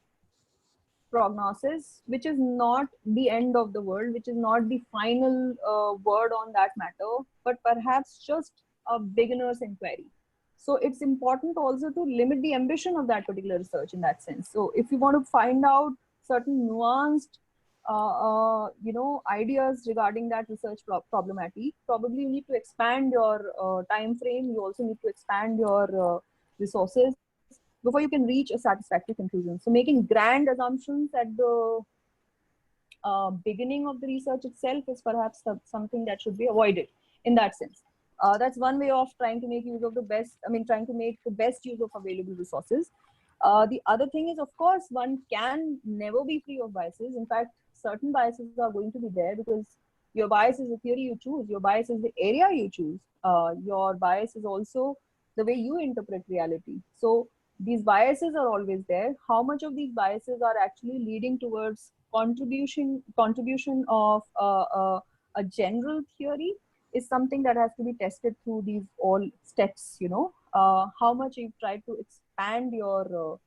prognosis, which is not the end of the world, which is not the final word on that matter, but perhaps just a beginner's inquiry. So it's important also to limit the ambition of that particular research in that sense. So if you want to find out certain nuanced ideas regarding that research problematic, probably you need to expand your time frame. You also need to expand your resources before you can reach a satisfactory conclusion. So making grand assumptions at the beginning of the research itself is perhaps something that should be avoided in that sense. That's one way of trying to make use of the best, trying to make the best use of available resources. The other thing is, of course, one can never be free of biases. In fact, certain biases are going to be there because your bias is the theory you choose, your bias is the area you choose, your bias is also the way you interpret reality. So these biases are always there. How much of these biases are actually leading towards contribution of a general theory is something that has to be tested through these all steps. How much you've tried to expand your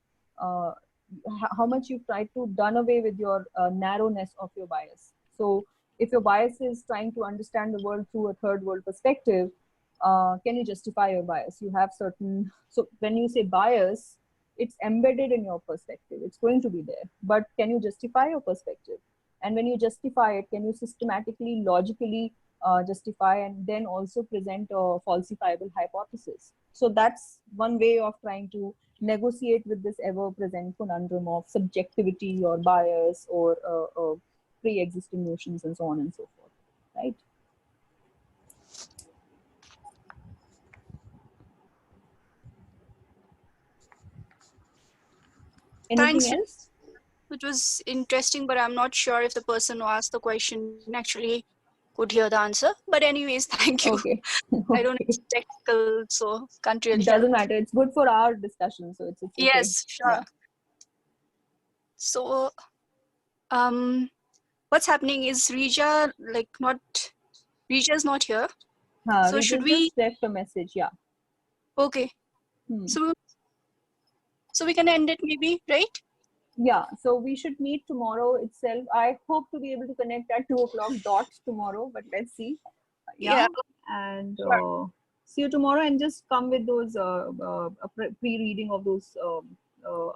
how much you've tried to done away with your narrowness of your bias. So if your bias is trying to understand the world through a third world perspective, can you justify your bias? You have certain, so when you say bias, it's embedded in your perspective. It's going to be there, but can you justify your perspective? And when you justify it, can you systematically, logically justify and then also present a falsifiable hypothesis? So that's one way of trying to negotiate with this ever-present conundrum of subjectivity or bias or pre-existing notions and so on and so forth, right? Anything Thanks. else? It was interesting, but I'm not sure if the person who asked the question actually could hear the answer. But anyways, thank you. Okay. I don't know, it's technical, so can't really It doesn't help. matter. It's good for our discussion, so it's okay. Yes, sure. Yeah. So, what's happening is Reja is not here. So We should we? just left a message, yeah. Okay. So we can end it maybe, right? Yeah, so we should meet tomorrow itself. I hope to be able to connect at 2 o'clock dot tomorrow, but let's see. Yeah. And see you tomorrow, and just come with those pre-reading of those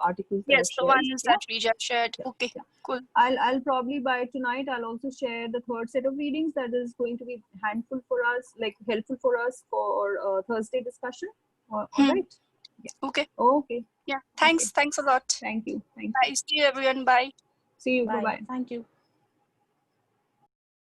articles. Yes, the ones that Reja shared. Yeah. Okay, Yeah. cool. I'll probably by tonight I'll also share the third set of readings that is going to be helpful for us for Thursday discussion. All right. Yeah. Okay. Okay. Yeah. Thanks. Okay. Thanks a lot. Thank you. Bye. See you everyone. Bye. See you. Bye. Bye. Thank you.